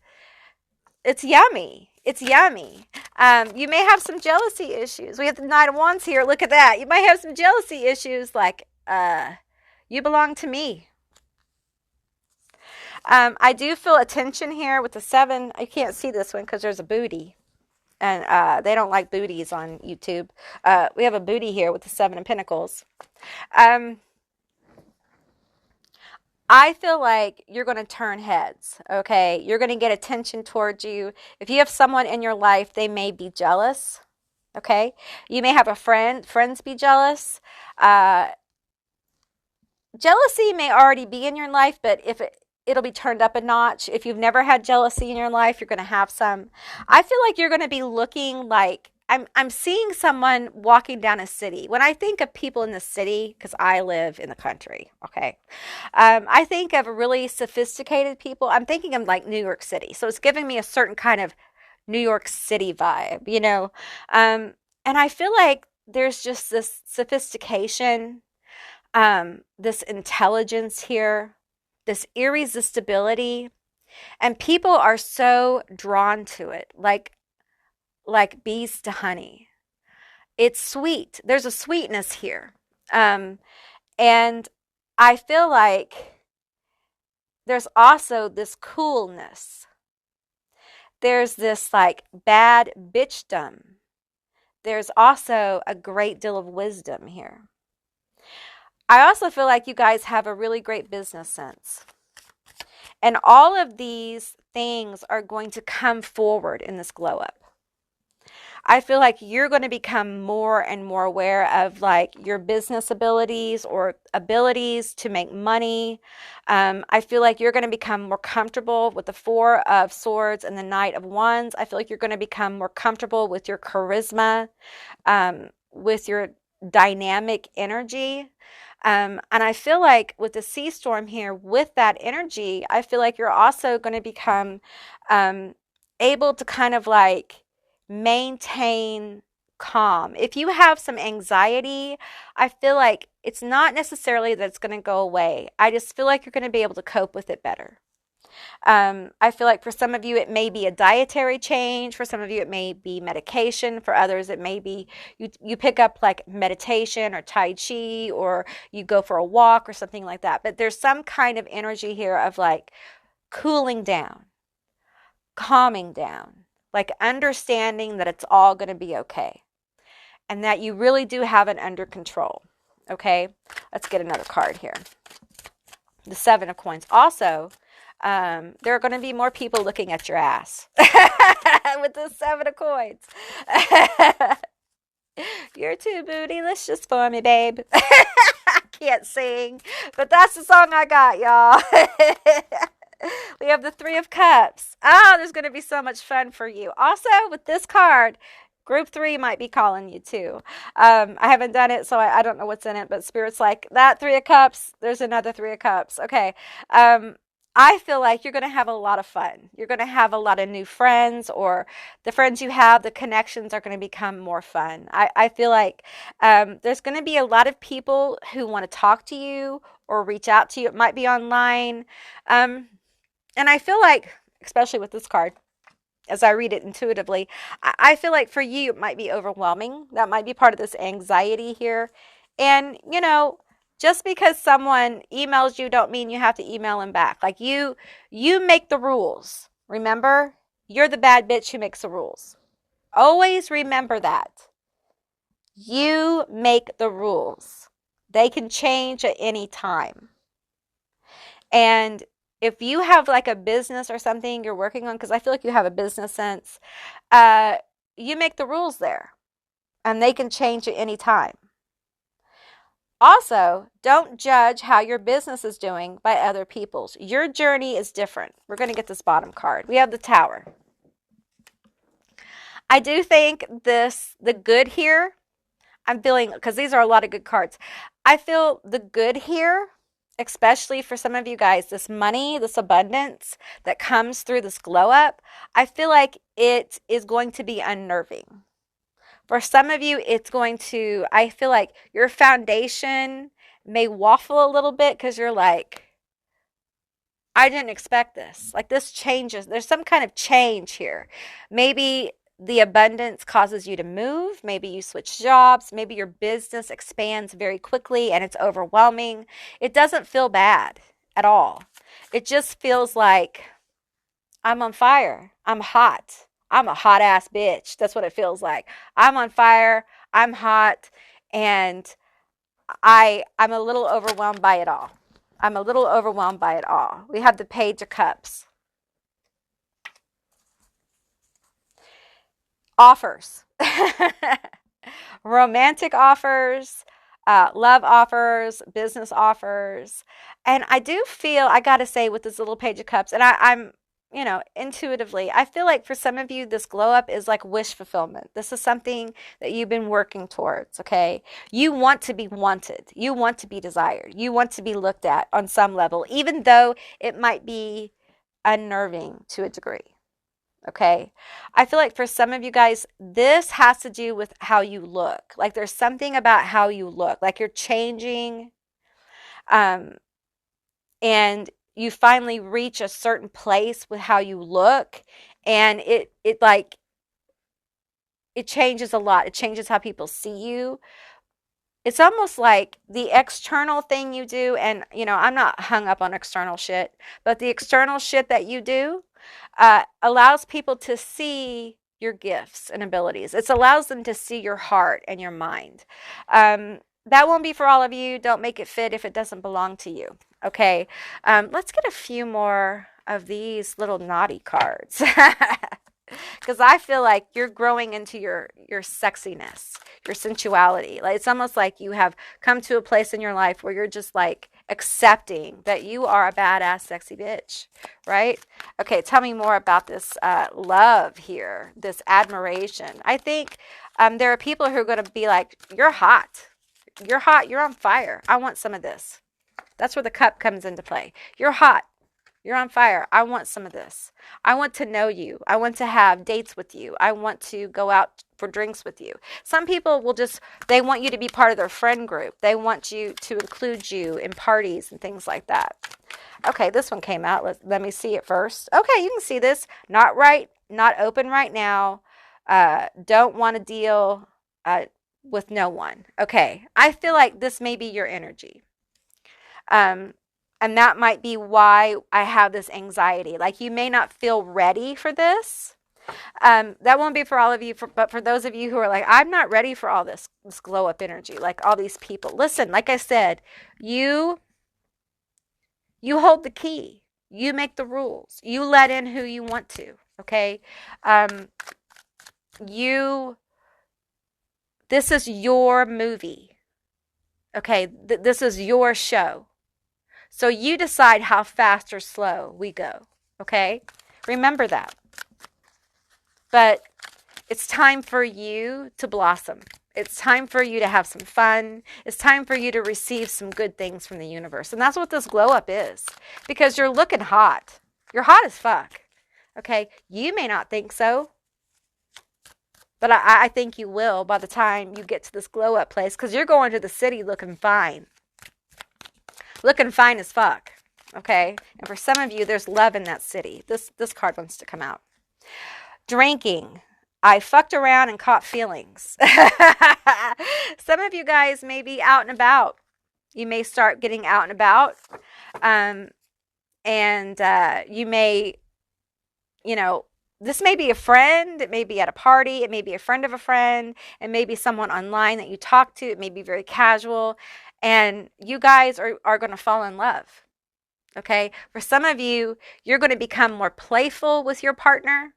it's yummy. It's yummy. You may have some jealousy issues. We have the Knight of Wands here. Look at that. You might have some jealousy issues like, you belong to me. I do feel a tension here with the 7. I can't see this one because there's a booty. And they don't like booties on YouTube. We have a booty here with the 7 of Pentacles. I feel like you're going to turn heads, okay? You're going to get attention towards you. If you have someone in your life, they may be jealous, okay? You may have a friends be jealous. Jealousy may already be in your life, but if it'll be turned up a notch. If you've never had jealousy in your life, you're going to have some. I feel like you're going to be looking like, I'm seeing someone walking down a city. When I think of people in the city, because I live in the country, okay, I think of really sophisticated people. I'm thinking of like New York City. So it's giving me a certain kind of New York City vibe, and I feel like there's just this sophistication, this intelligence here, this irresistibility, and people are so drawn to it, like bees to honey. It's sweet. There's a sweetness here. And I feel like there's also this coolness. There's this like bad bitchdom. There's also a great deal of wisdom here. I also feel like you guys have a really great business sense. And all of these things are going to come forward in this glow up. I feel like you're going to become more and more aware of like your business abilities or abilities to make money. I feel like you're going to become more comfortable with the 4 of Swords and the Knight of Wands. I feel like you're going to become more comfortable with your charisma, with your dynamic energy. And I feel like with the sea storm here, with that energy, I feel like you're also going to become able to kind of like maintain calm. If you have some anxiety, I feel like it's not necessarily that it's going to go away. I just feel like you're going to be able to cope with it better. I feel like for some of you, it may be a dietary change. For some of you, it may be medication. For others, it may be you pick up like meditation or Tai Chi, or you go for a walk or something like that. But there's some kind of energy here of like cooling down, calming down, like understanding that it's all going to be okay and that you really do have it under control. Okay, let's get another card here. The Seven of Coins. Also, there are going to be more people looking at your ass with the Seven of Coins. You're too bootylicious for me, babe. I can't sing, but that's the song I got, y'all. We have the Three of Cups. Oh, there's going to be so much fun for you. Also, with this card, Group 3 might be calling you too. I haven't done it, so I don't know what's in it, but Spirit's like, that Three of Cups, there's another Three of Cups. Okay. I feel like you're going to have a lot of fun. You're going to have a lot of new friends, or the friends you have, the connections are going to become more fun. I feel like there's going to be a lot of people who want to talk to you or reach out to you. It might be online. And I feel like, especially with this card, as I read it intuitively, I feel like for you, it might be overwhelming. That might be part of this anxiety here. And, you know, just because someone emails you don't mean you have to email them back. Like you make the rules. Remember, you're the bad bitch who makes the rules. Always remember that. You make the rules. They can change at any time. And if you have like a business or something you're working on, because I feel like you have a business sense, you make the rules there, and they can change at any time. Also, don't judge how your business is doing by other people's. Your journey is different. We're going to get this bottom card. We have the Tower. I do think the good here, I'm feeling, because these are a lot of good cards. I feel the good here, especially for some of you guys, this money, this abundance that comes through this glow up, I feel like it is going to be unnerving. For some of you, it's going to, I feel like your foundation may waffle a little bit because you're like, I didn't expect this. Like this changes. There's some kind of change here. Maybe the abundance causes you to move. Maybe you switch jobs. Maybe your business expands very quickly and it's overwhelming. It doesn't feel bad at all. It just feels like I'm on fire. I'm hot. I'm a hot ass bitch. That's what it feels like. I'm on fire. I'm hot. And I'm a little overwhelmed by it all. I'm a little overwhelmed by it all. We have the Page of Cups. Offers. Romantic offers, love offers, business offers. And I do feel, I got to say, with this little Page of Cups, and I'm, you know, intuitively, I feel like for some of you, this glow up is like wish fulfillment. This is something that you've been working towards, okay? You want to be wanted. You want to be desired. You want to be looked at on some level, even though it might be unnerving to a degree. Okay. I feel like for some of you guys, this has to do with how you look. Like there's something about how you look, like you're changing. And you finally reach a certain place with how you look. And it changes a lot. It changes how people see you. It's almost like the external thing you do. And, you know, I'm not hung up on external shit, but the external shit that you do allows people to see your gifts and abilities. It allows them to see your heart and your mind. That won't be for all of you. Don't make it fit if it doesn't belong to you. Okay. Let's get a few more of these little naughty cards. Because I feel like you're growing into your sexiness, your sensuality. Like it's almost like you have come to a place in your life where you're just like accepting that you are a badass, sexy bitch, right? Okay, tell me more about this love here, this admiration. I think there are people who are going to be like, you're hot. You're hot. You're on fire. I want some of this. That's where the cup comes into play. You're hot. You're on fire. I want some of this. I want to know you. I want to have dates with you. I want to go out for drinks with you. Some people will just, they want you to be part of their friend group. They want you to include you in parties and things like that. Okay, this one came out. Let me see it first. Okay, you can see this. Not right, not open right now. Don't want to deal with no one. Okay, I feel like this may be your energy. Um, and that might be why I have this anxiety. Like, you may not feel ready for this. That won't be for all of you, but for those of you who are like, I'm not ready for all this glow up energy, like all these people. Listen, like I said, you hold the key. You make the rules. You let in who you want to. Okay. This is your movie. Okay. This is your show. So you decide how fast or slow we go. Okay. Remember that. But it's time for you to blossom. It's time for you to have some fun. It's time for you to receive some good things from the universe. And that's what this glow up is. Because you're looking hot. You're hot as fuck. Okay? You may not think so. But I think you will by the time you get to this glow up place. Because you're going to the city looking fine. Looking fine as fuck. Okay? And for some of you, there's love in that city. This card wants to come out. Drinking. I fucked around and caught feelings. Some of you guys may be out and about. You may start getting out and about. You may, this may be a friend. It may be at a party. It may be a friend of a friend. It may be someone online that you talk to. It may be very casual. And you guys are going to fall in love. Okay? For some of you, you're going to become more playful with your partner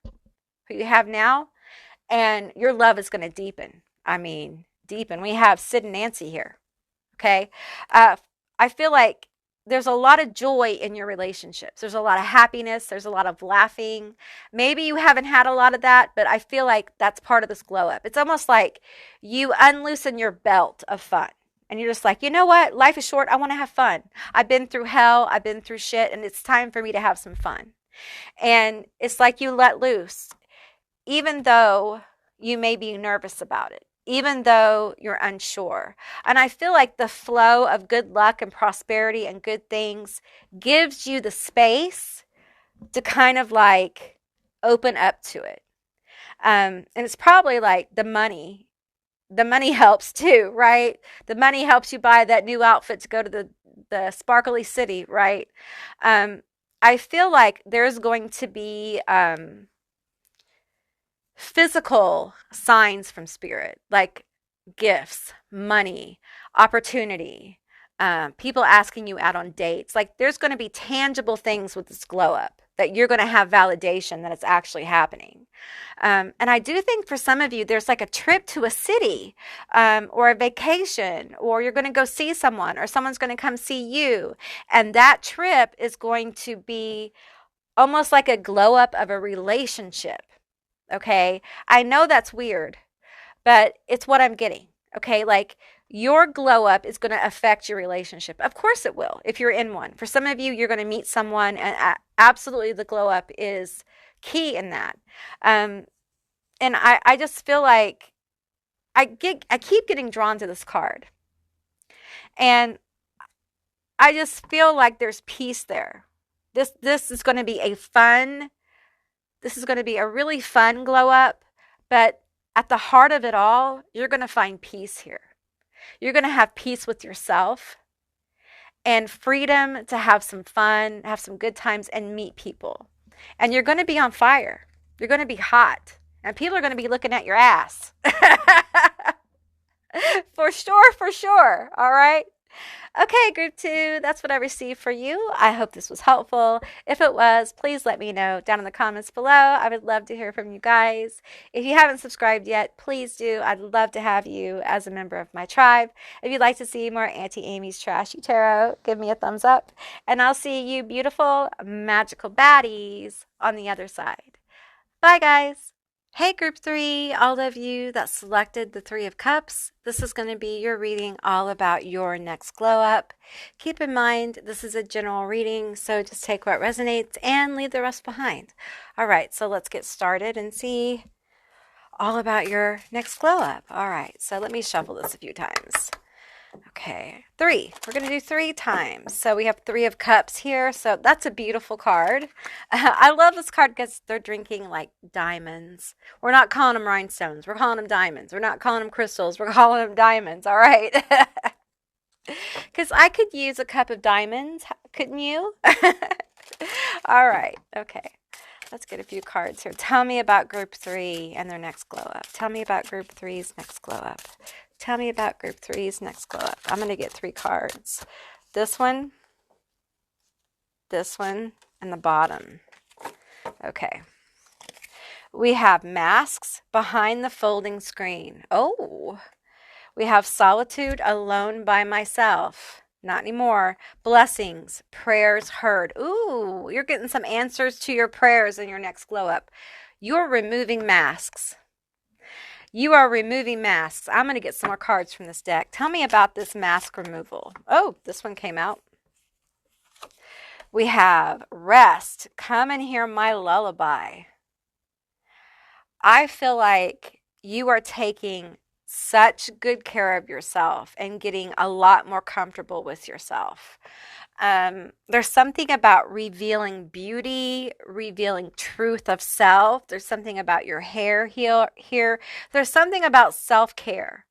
who you have now, and your love is going to deepen. I mean, deepen. We have Sid and Nancy here. Okay? I feel like there's a lot of joy in your relationships. There's a lot of happiness. There's a lot of laughing. Maybe you haven't had a lot of that, but I feel like that's part of this glow up. It's almost like you unloosen your belt of fun. And you're just like, you know what? Life is short. I want to have fun. I've been through hell. I've been through shit. And it's time for me to have some fun. And it's like you let loose. Even though you may be nervous about it, even though you're unsure. And I feel like the flow of good luck and prosperity and good things gives you the space to kind of like open up to it. And it's probably like the money. The money helps too, right? The money helps you buy that new outfit to go to the sparkly city, right? I feel like there's going to be physical signs from spirit, like gifts, money, opportunity, people asking you out on dates. Like, there's going to be tangible things with this glow up that you're going to have validation that it's actually happening. And I do think for some of you, there's like a trip to a city or a vacation, or you're going to go see someone, or someone's going to come see you. And that trip is going to be almost like a glow up of a relationship. Okay, I know that's weird, but it's what I'm getting. Okay, like your glow up is going to affect your relationship. Of course it will, if you're in one. For some of you, you're going to meet someone, and absolutely the glow up is key in that. And I just feel like I keep getting drawn to this card, and I just feel like there's peace there. This is going to be a fun. This is going to be a really fun glow up, but at the heart of it all, you're going to find peace here. You're going to have peace with yourself and freedom to have some fun, have some good times, and meet people. And you're going to be on fire. You're going to be hot. And people are going to be looking at your ass. For sure. All right? Okay, group 2, that's what I received for you. I hope this was helpful. If it was, please let me know down in the comments below. I would love to hear from you guys. If you haven't subscribed yet, please do. I'd love to have you as a member of my tribe. If you'd like to see more Auntie Amy's Trashy Tarot, give me a thumbs up. And I'll see you beautiful, magical baddies on the other side. Bye, guys. Hey, Group 3, all of you that selected the Three of Cups, this is going to be your reading all about your next glow up. Keep in mind, this is a general reading, so just take what resonates and leave the rest behind. All right, so let's get started and see all about your next glow up. All right, so let me shuffle this a few times. Okay, 3. We're going to do 3 times. So we have 3 of Cups here. So that's a beautiful card. I love this card because they're drinking like diamonds. We're not calling them rhinestones. We're calling them diamonds. We're not calling them crystals. We're calling them diamonds. All right. Because I could use a cup of diamonds. Couldn't you? All right. Okay. Let's get a few cards here. Tell me about Group 3 and their next glow up. Tell me about Group 3's next glow up. Tell me about Group 3's next glow up. I'm going to get 3 cards. This one, and the bottom. Okay. We have masks behind the folding screen. Oh. We have solitude, alone by myself. Not anymore. Blessings, prayers heard. Ooh, you're getting some answers to your prayers in your next glow up. You're removing masks. You are removing masks. I'm going to get some more cards from this deck. Tell me about this mask removal. Oh, this one came out. We have rest. Come and hear my lullaby. I feel like you are taking such good care of yourself and getting a lot more comfortable with yourself. There's something about revealing beauty, revealing truth of self. There's something about your hair here. There's something about self-care.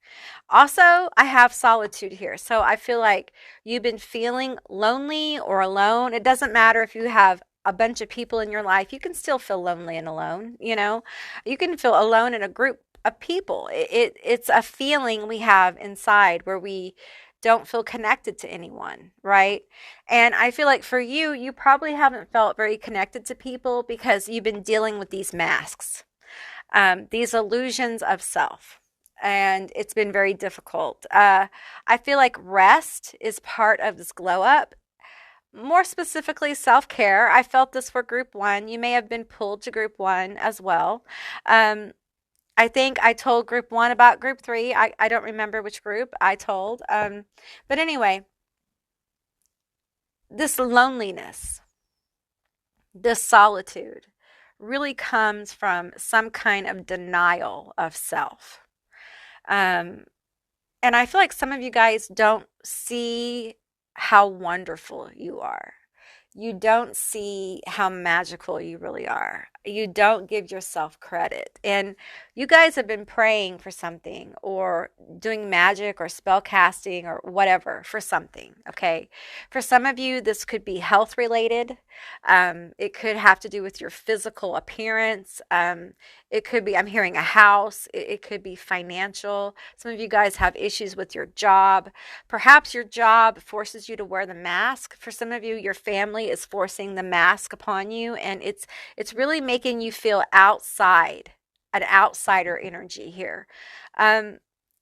Also, I have solitude here. So I feel like you've been feeling lonely or alone. It doesn't matter if you have a bunch of people in your life. You can still feel lonely and alone, you know. You can feel alone in a group of people. It's a feeling we have inside where we don't feel connected to anyone, right? And I feel like for you, you probably haven't felt very connected to people because you've been dealing with these masks, these illusions of self. And it's been very difficult. I feel like rest is part of this glow up. More specifically, self-care. I felt this for Group 1. You may have been pulled to Group 1 as well. I think I told Group 1 about Group 3. I don't remember which group I told. But anyway, this loneliness, this solitude really comes from some kind of denial of self. And I feel like some of you guys don't see how wonderful you are. You don't see how magical you really are. You don't give yourself credit. And you guys have been praying for something or doing magic or spell casting or whatever for something, okay? For some of you, this could be health related. It could have to do with your physical appearance. It could be, I'm hearing a house. It could be financial. Some of you guys have issues with your job. Perhaps your job forces you to wear the mask. For some of you, your family is forcing the mask upon you, and it's really making you feel outside, an outsider energy here. And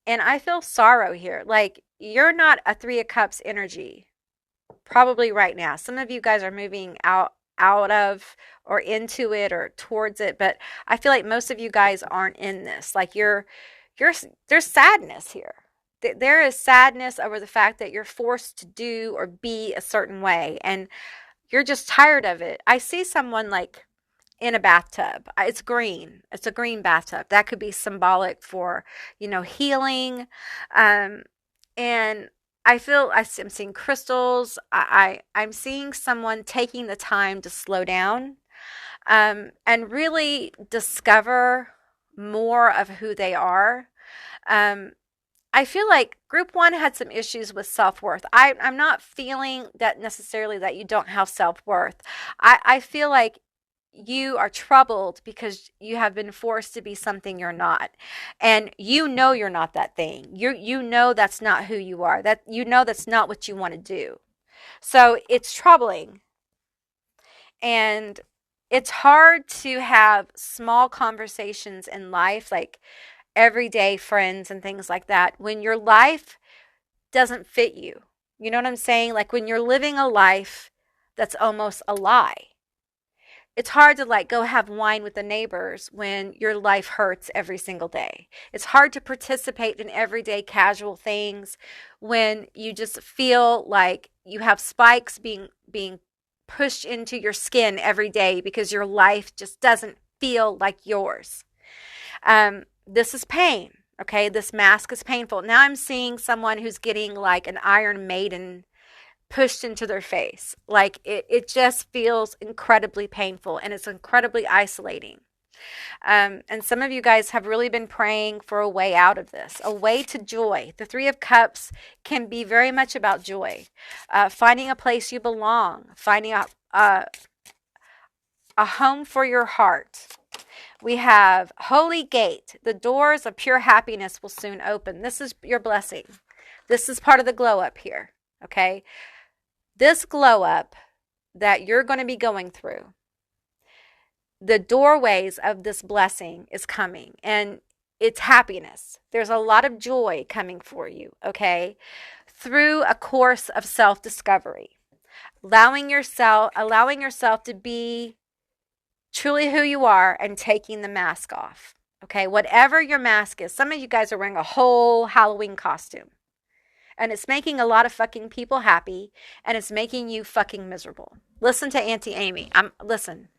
I feel sorrow here. Like you're not a 3 of Cups energy, probably right now. Some of you guys are moving out of or into it or towards it, but I feel like most of you guys aren't in this. Like there's sadness here. There is sadness over the fact that you're forced to do or be a certain way, and you're just tired of it. I see someone like in a bathtub. It's green. It's a green bathtub. That could be symbolic for, healing. And I'm seeing crystals. I'm seeing someone taking the time to slow down, and really discover more of who they are. I feel like Group 1 had some issues with self-worth. I'm not feeling that necessarily that you don't have self-worth. I feel like you are troubled because you have been forced to be something you're not. And you're not that thing. You know that's not who you are. That that's not what you want to do. So it's troubling. And it's hard to have small conversations in life, like everyday friends and things like that, when your life doesn't fit you. You know what I'm saying? Like when you're living a life that's almost a lie. It's hard to like go have wine with the neighbors when your life hurts every single day. It's hard to participate in everyday casual things when you just feel like you have spikes being pushed into your skin every day because your life just doesn't feel like yours. This is pain. Okay, this mask is painful. Now I'm seeing someone who's getting like an Iron Maiden pushed into their face. Like it just feels incredibly painful and it's incredibly isolating. And some of you guys have really been praying for a way out of this, a way to joy. The Three of Cups can be very much about joy, finding a place you belong, finding a home for your heart. We have Holy Gate. The doors of pure happiness will soon open. This is your blessing. This is part of the glow up here, okay? This glow up that you're going to be going through, the doorways of this blessing is coming and it's happiness. There's a lot of joy coming for you, okay? Through a course of self-discovery, allowing yourself to be truly who you are and taking the mask off, okay? Whatever your mask is. Some of you guys are wearing a whole Halloween costume and it's making a lot of fucking people happy and it's making you fucking miserable. Listen to Auntie Amy. Listen.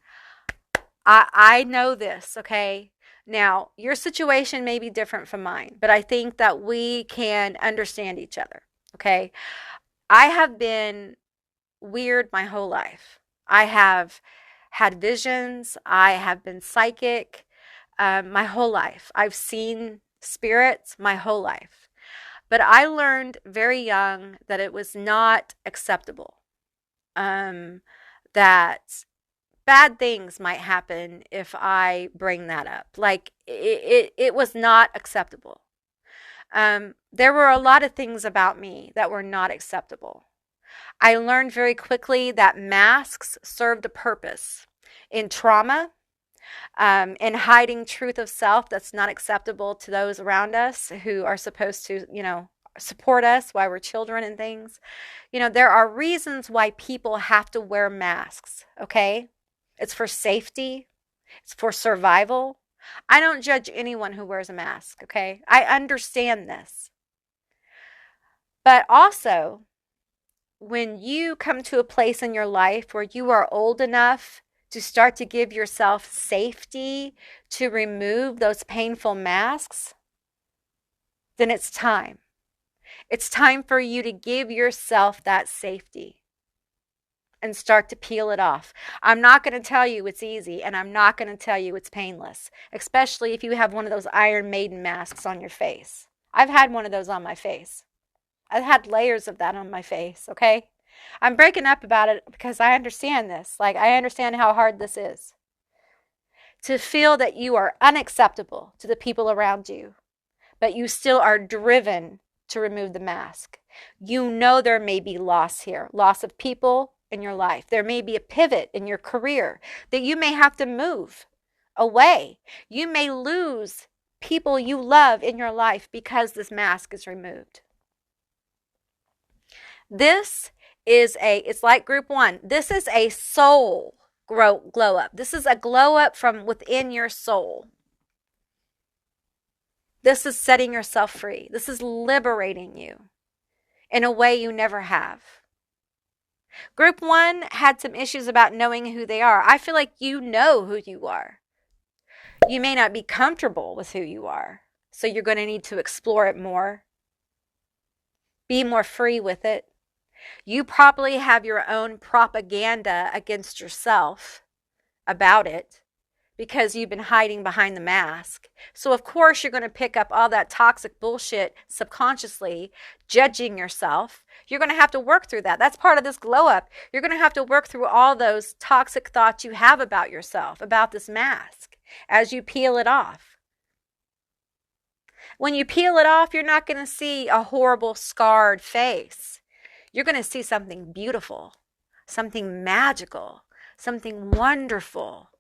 I know this, okay? Now, your situation may be different from mine, but I think that we can understand each other, okay? I have been weird my whole life. I have had visions. I have been psychic my whole life. I've seen spirits my whole life. But I learned very young that it was not acceptable, that bad things might happen if I bring that up. Like it was not acceptable. There were a lot of things about me that were not acceptable. I learned very quickly that masks served a purpose in trauma, in hiding truth of self that's not acceptable to those around us who are supposed to, support us while we're children and things. There are reasons why people have to wear masks, okay? It's for safety. It's for survival. I don't judge anyone who wears a mask, okay? I understand this. But also, when you come to a place in your life where you are old enough to start to give yourself safety to remove those painful masks, then it's time. It's time for you to give yourself that safety and start to peel it off. I'm not going to tell you it's easy, and I'm not going to tell you it's painless, especially if you have one of those Iron Maiden masks on your face. I've had one of those on my face. I've had layers of that on my face, okay? I'm breaking up about it because I understand this. Like, I understand how hard this is. To feel that you are unacceptable to the people around you, but you still are driven to remove the mask. You know there may be loss here, loss of people in your life. There may be a pivot in your career that you may have to move away. You may lose people you love in your life because this mask is removed. This is it's like group 1. This is a soul glow up. This is a glow up from within your soul. This is setting yourself free. This is liberating you in a way you never have. Group 1 had some issues about knowing who they are. I feel like you know who you are. You may not be comfortable with who you are, so you're going to need to explore it more. Be more free with it. You probably have your own propaganda against yourself about it because you've been hiding behind the mask. So of course you're going to pick up all that toxic bullshit subconsciously, judging yourself. You're going to have to work through that. That's part of this glow up. You're going to have to work through all those toxic thoughts you have about yourself, about this mask, as you peel it off. When you peel it off, you're not going to see a horrible, scarred face. You're going to see something beautiful, something magical, something wonderful.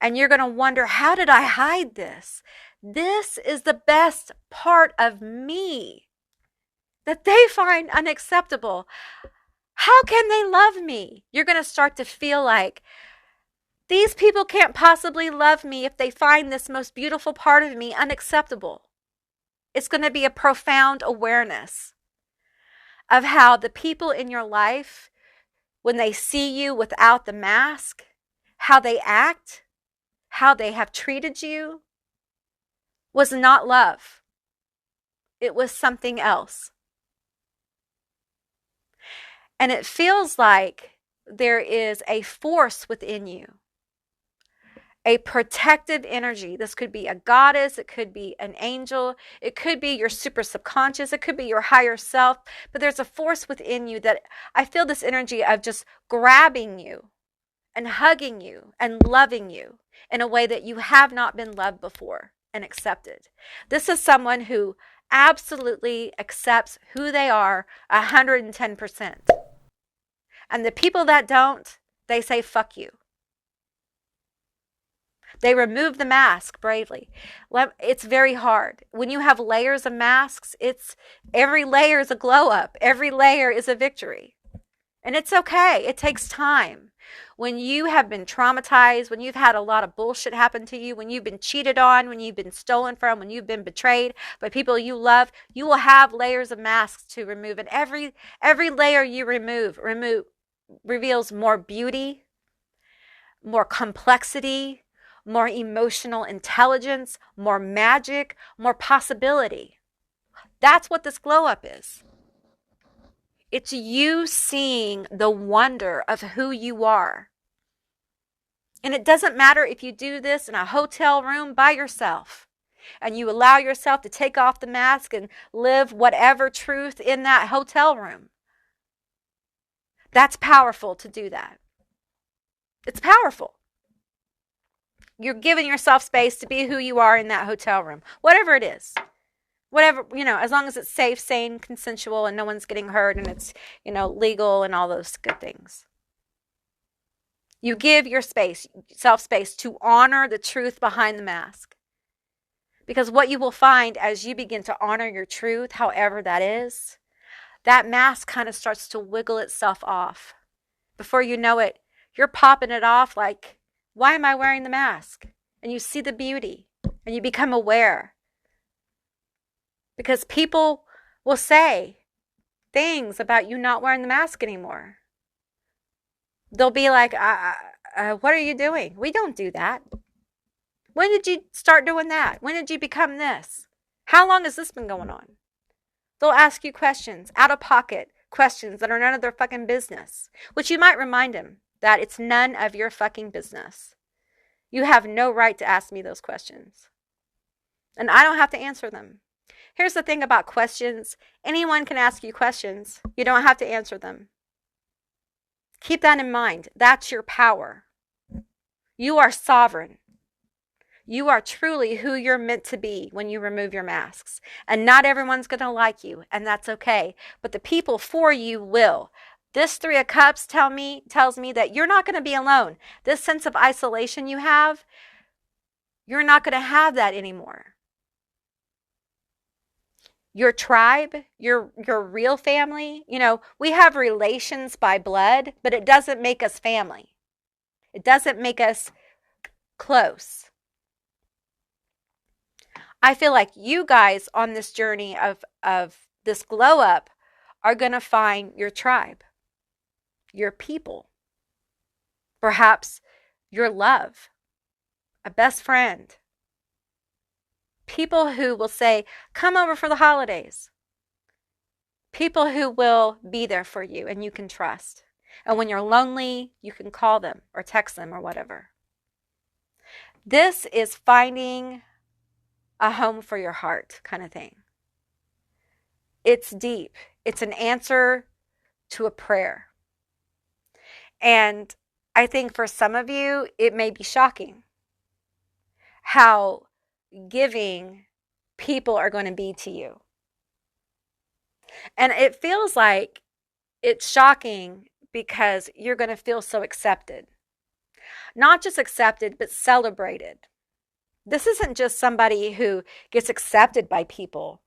And you're going to wonder, how did I hide this? This is the best part of me that they find unacceptable. How can they love me? You're going to start to feel like These people can't possibly love me if they find this most beautiful part of me unacceptable. It's going to be a profound awareness of how the people in your life, when they see you without the mask, how they act, how they have treated you, was not love. It was something else. And it feels like there is a force within you, a protective energy. This could be a goddess, it could be an angel, it could be your super subconscious, it could be your higher self, but there's a force within you that I feel this energy of just grabbing you and hugging you and loving you in a way that you have not been loved before and accepted. This is someone who absolutely accepts who they are 110%. And the people that don't, they say, fuck you. They remove the mask bravely. It's very hard. When you have layers of masks, every layer is a glow up. Every layer is a victory. And it's okay. It takes time. When you have been traumatized, when you've had a lot of bullshit happen to you, when you've been cheated on, when you've been stolen from, when you've been betrayed by people you love, you will have layers of masks to remove. And every layer you remove reveals more beauty, more complexity, more emotional intelligence, more magic, more possibility. That's what this glow up is. It's you seeing the wonder of who you are. And it doesn't matter if you do this in a hotel room by yourself and you allow yourself to take off the mask and live whatever truth in that hotel room. That's powerful to do that. It's powerful. You're giving yourself space to be who you are in that hotel room, whatever it is. Whatever, as long as it's safe, sane, consensual, and no one's getting hurt and it's, legal and all those good things. You give yourself space to honor the truth behind the mask. Because what you will find as you begin to honor your truth, however that is, that mask kind of starts to wiggle itself off. Before you know it, you're popping it off like, why am I wearing the mask? And you see the beauty and you become aware. Because people will say things about you not wearing the mask anymore. They'll be like, what are you doing? We don't do that. When did you start doing that? When did you become this? How long has this been going on? They'll ask you questions, out of pocket questions that are none of their fucking business. Which you might remind them that it's none of your fucking business. You have no right to ask me those questions. And I don't have to answer them. Here's the thing about questions. Anyone can ask you questions. You don't have to answer them. Keep that in mind. That's your power. You are sovereign. You are truly who you're meant to be when you remove your masks. And not everyone's going to like you, and that's okay. But the people for you will. This Three of Cups tells me that you're not going to be alone. This sense of isolation you have, you're not going to have that anymore. Your tribe, your real family, we have relations by blood, but it doesn't make us family. It doesn't make us close. I feel like you guys on this journey of this glow up are going to find your tribe, your people, perhaps your love, a best friend. People who will say, come over for the holidays. People who will be there for you and you can trust. And when you're lonely, you can call them or text them or whatever. This is finding a home for your heart kind of thing. It's deep. It's an answer to a prayer. And I think for some of you, it may be shocking how giving people are going to be to you. And it feels like it's shocking because you're going to feel so accepted. Not just accepted, but celebrated. This isn't just somebody who gets accepted by people.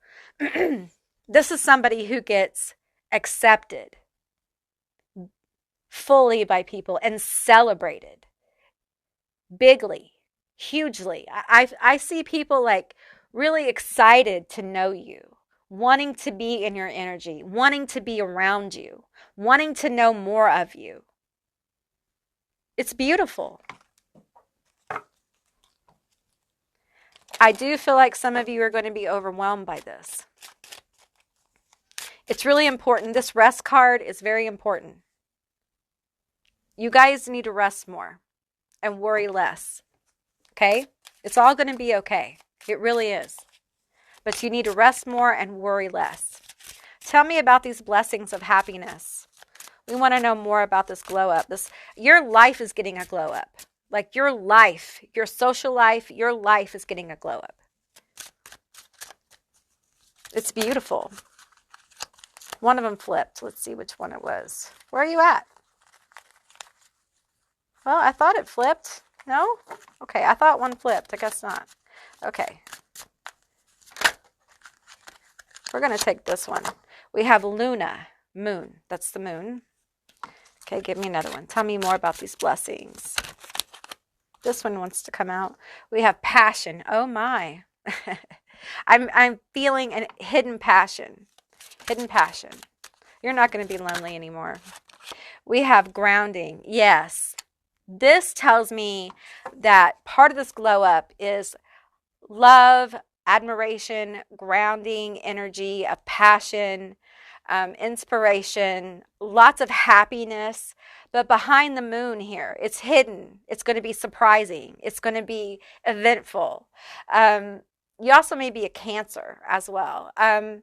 This is somebody who gets accepted fully by people and celebrated. bigly, hugely. I see people like really excited to know you, wanting to be in your energy, wanting to be around you, wanting to know more of you. It's beautiful. I do feel like some of you are going to be overwhelmed by this. It's really important. This rest card is very important. You guys need to rest more and worry less. Okay? It's all going to be okay. It really is. But you need to rest more and worry less. Tell me about these blessings of happiness. We want to know more about this glow up. Your life is getting a glow up. Like your life, your social life, your life is getting a glow up. It's beautiful. One of them flipped. Let's see which one it was. Where are you at? Well, I thought it flipped. No? Okay, I thought one flipped. I guess not. Okay. We're going to take this one. We have Luna, moon. That's the moon. Okay, give me another one. Tell me more about these blessings. This one wants to come out. We have passion. Oh my. I'm feeling a hidden passion. Hidden passion. You're not going to be lonely anymore. We have grounding. Yes. This tells me that part of this glow up is love, admiration, grounding, energy, a passion, inspiration, lots of happiness. But behind the moon here, it's hidden. It's going to be surprising. It's going to be eventful. You also may be a Cancer as well. I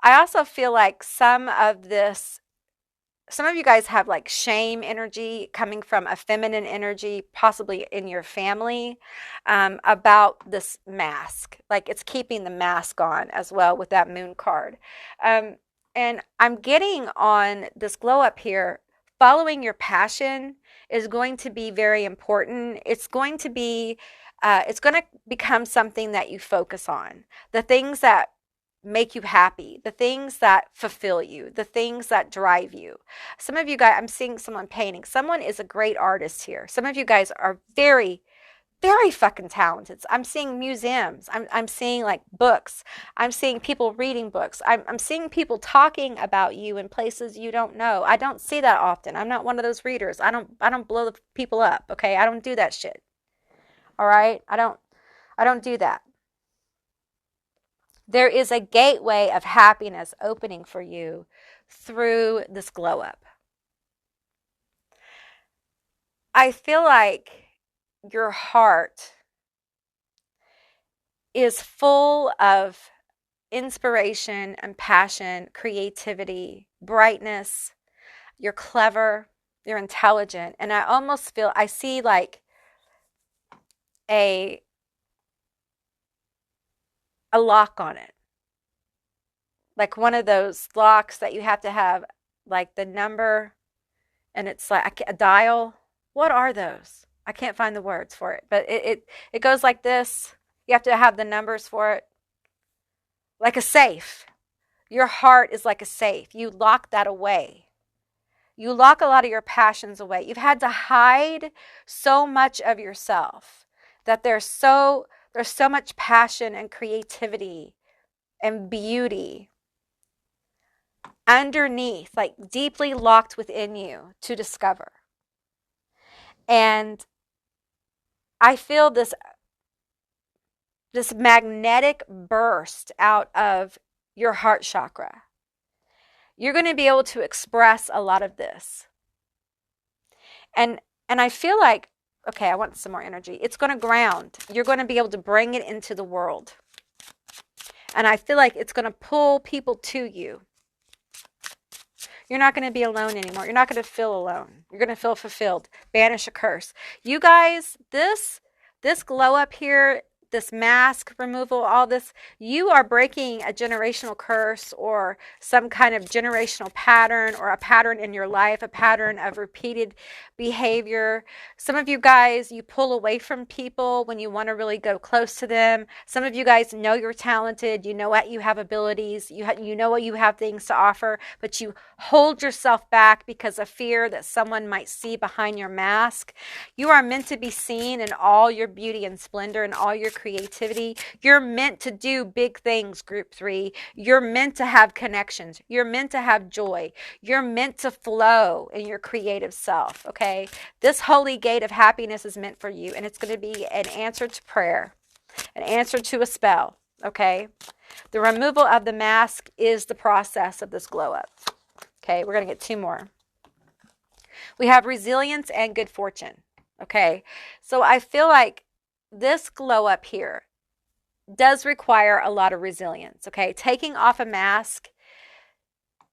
also feel like some of you guys have like shame energy coming from a feminine energy, possibly in your family, about this mask. Like it's keeping the mask on as well with that moon card. And I'm getting on this glow up here, following your passion is going to be very important. It's going to become something that you focus on. The things that make you happy, the things that fulfill you, the things that drive you. Some of you guys, I'm seeing someone painting. Someone is a great artist here. Some of you guys are very, very fucking talented. I'm seeing museums. I'm seeing like books. I'm seeing people reading books. I'm seeing people talking about you in places you don't know. I don't see that often. I'm not one of those readers. I don't blow the people up, okay? I don't do that shit. All right? I don't do that. There is a gateway of happiness opening for you through this glow up. I feel like your heart is full of inspiration and passion, creativity, brightness. You're clever, you're intelligent, and I see like a lock on it. Like one of those locks that you have to have like the number, and it's like a dial. What are those? I can't find the words for it, but it goes like this. You have to have the numbers for it. Like a safe. Your heart is like a safe. You lock that away. You lock a lot of your passions away. You've had to hide so much of yourself that there's so much passion and creativity and beauty underneath, like deeply locked within you to discover. And I feel this magnetic burst out of your heart chakra. You're going to be able to express a lot of this. And I feel like, okay, I want some more energy. It's going to ground. You're going to be able to bring it into the world. And I feel like it's going to pull people to you. You're not going to be alone anymore. You're not going to feel alone. You're going to feel fulfilled. Banish a curse. You guys, this glow up here, this mask removal, all this, you are breaking a generational curse or some kind of generational pattern or a pattern in your life, a pattern of repeated behavior. Some of you guys, you pull away from people when you want to really go close to them. Some of you guys know you're talented. You know what you have abilities. You know what you have things to offer, but you hold yourself back because of fear that someone might see behind your mask. You are meant to be seen in all your beauty and splendor and all your creativity. You're meant to do big things, group 3. You're meant to have connections. You're meant to have joy. You're meant to flow in your creative self, okay? This holy gate of happiness is meant for you, and it's going to be an answer to prayer, an answer to a spell, okay? The removal of the mask is the process of this glow up. Okay, we're going to get 2 more. We have resilience and good fortune. Okay, so I feel like this glow up here does require a lot of resilience. Okay, taking off a mask,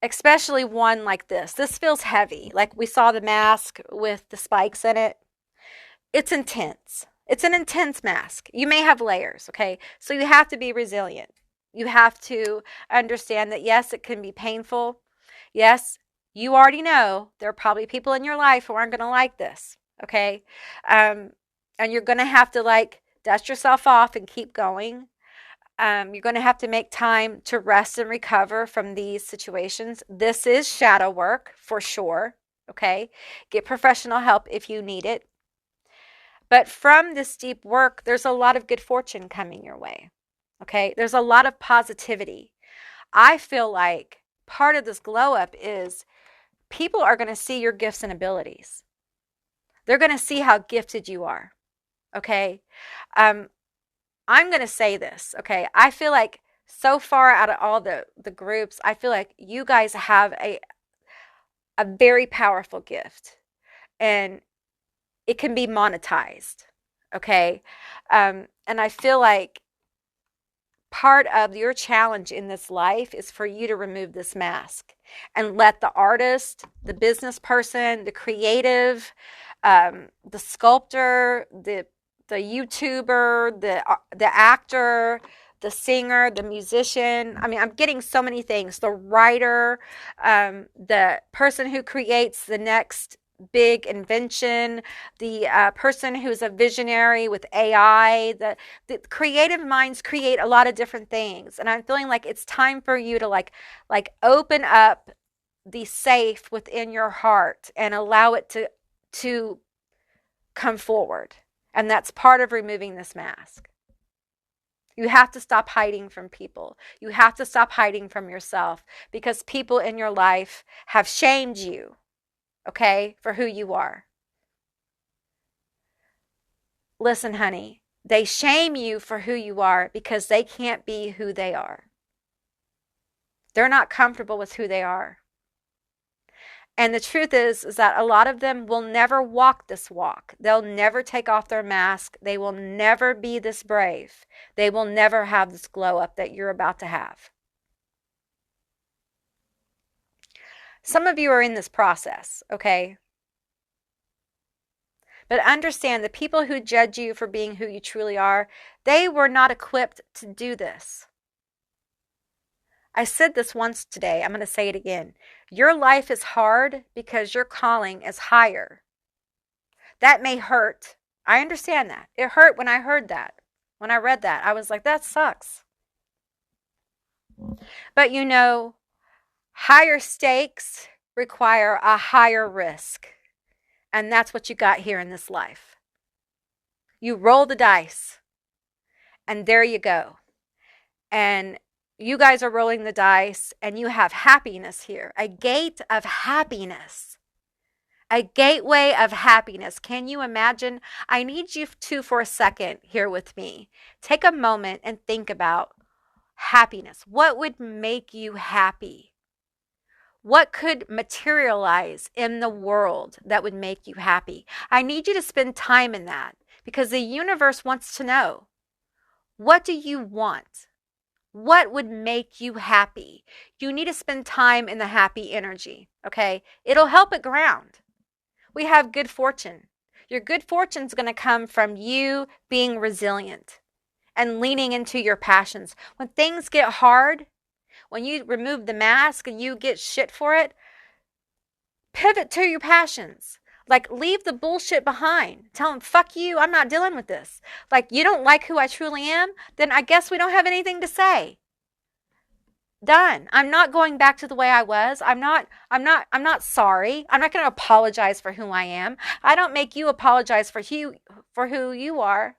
especially one like this feels heavy. Like we saw the mask with the spikes in it. It's intense. It's an intense mask. You may have layers. Okay, so you have to be resilient. You have to understand that, yes, it can be painful. Yes, you already know there are probably people in your life who aren't going to like this. Okay. And you're going to have to like dust yourself off and keep going. You're going to have to make time to rest and recover from these situations. This is shadow work for sure. Okay. Get professional help if you need it. But from this deep work, there's a lot of good fortune coming your way. Okay. There's a lot of positivity. I feel like part of this glow up is people are going to see your gifts and abilities. They're going to see how gifted you are. Okay. I'm going to say this. Okay. I feel like so far out of all the groups, I feel like you guys have a very powerful gift, and it can be monetized. Okay. And I feel like part of your challenge in this life is for you to remove this mask and let the artist, the business person, the creative, the sculptor, the YouTuber, the actor, the singer, the musician. I mean, I'm getting so many things. The writer, the person who creates the next big invention, the person who's a visionary with AI, the creative minds create a lot of different things. And I'm feeling like it's time for you to like open up the safe within your heart and allow it to come forward. And that's part of removing this mask. You have to stop hiding from people. You have to stop hiding from yourself, because people in your life have shamed you, okay, for who you are. Listen, honey, they shame you for who you are because they can't be who they are. They're not comfortable with who they are. And the truth is that a lot of them will never walk this walk. They'll never take off their mask. They will never be this brave. They will never have this glow up that you're about to have. Some of you are in this process, okay? But understand, the people who judge you for being who you truly are, they were not equipped to do this. I said this once today. I'm going to say it again. Your life is hard because your calling is higher. That may hurt. I understand that. It hurt when I heard that. When I read that, I was like, that sucks. But you know, higher stakes require a higher risk. And that's what you got here in this life. You roll the dice, and there you go. And you guys are rolling the dice, and you have happiness here. A gate of happiness. A gateway of happiness. Can you imagine? I need you to, for a second, here with me, take a moment and think about happiness. What would make you happy? What could materialize in the world that would make you happy? I need you to spend time in that, because the universe wants to know. What do you want? What would make you happy? You need to spend time in the happy energy, okay? It'll help it ground. We have good fortune. Your good fortune is going to come from you being resilient and leaning into your passions. When things get hard, when you remove the mask and you get shit for it, pivot to your passions. Like, leave the bullshit behind. Tell them, fuck you, I'm not dealing with this. Like, you don't like who I truly am? Then I guess we don't have anything to say. Done. I'm not going back to the way I was. I'm not sorry. I'm not going to apologize for who I am. I don't make you apologize for who you are.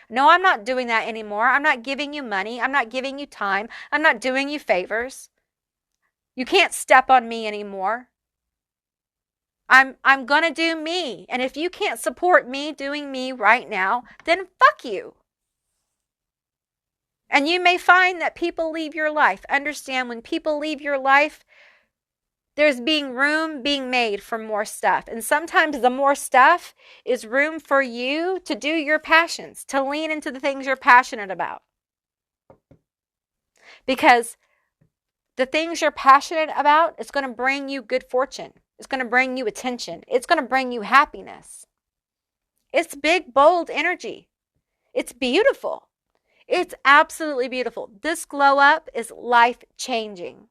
No, I'm not doing that anymore. I'm not giving you money. I'm not giving you time. I'm not doing you favors. You can't step on me anymore. I'm going to do me. And if you can't support me doing me right now, then fuck you. And you may find that people leave your life. Understand, when people leave your life, there's room being made for more stuff. And sometimes the more stuff is room for you to do your passions, to lean into the things you're passionate about. Because the things you're passionate about, it's going to bring you good fortune. It's going to bring you attention. It's going to bring you happiness. It's big, bold energy. It's beautiful. It's absolutely beautiful. This glow up is life-changing.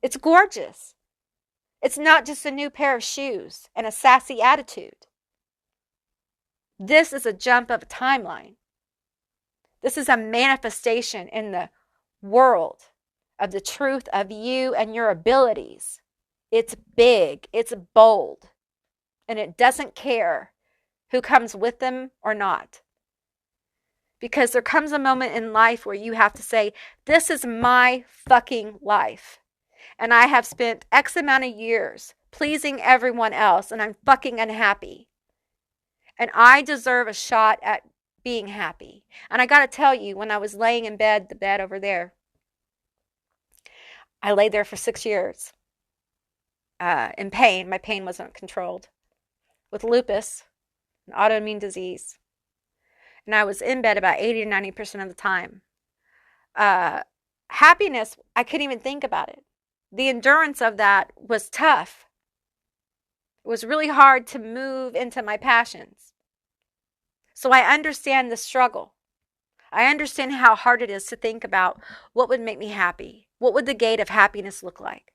It's gorgeous. It's not just a new pair of shoes and a sassy attitude. This is a jump of a timeline. This is a manifestation in the world of the truth of you and your abilities. It's big, it's bold, and it doesn't care who comes with them or not. Because there comes a moment in life where you have to say, this is my fucking life. And I have spent X amount of years pleasing everyone else, and I'm fucking unhappy. And I deserve a shot at being happy. And I got to tell you, when I was laying in bed, the bed over there, I laid there for 6 years in pain. My pain wasn't controlled. With lupus, an autoimmune disease. And I was in bed about 80 to 90% of the time. Happiness, I couldn't even think about it. The endurance of that was tough. It was really hard to move into my passions. So I understand the struggle. I understand how hard it is to think about what would make me happy. What would the gate of happiness look like?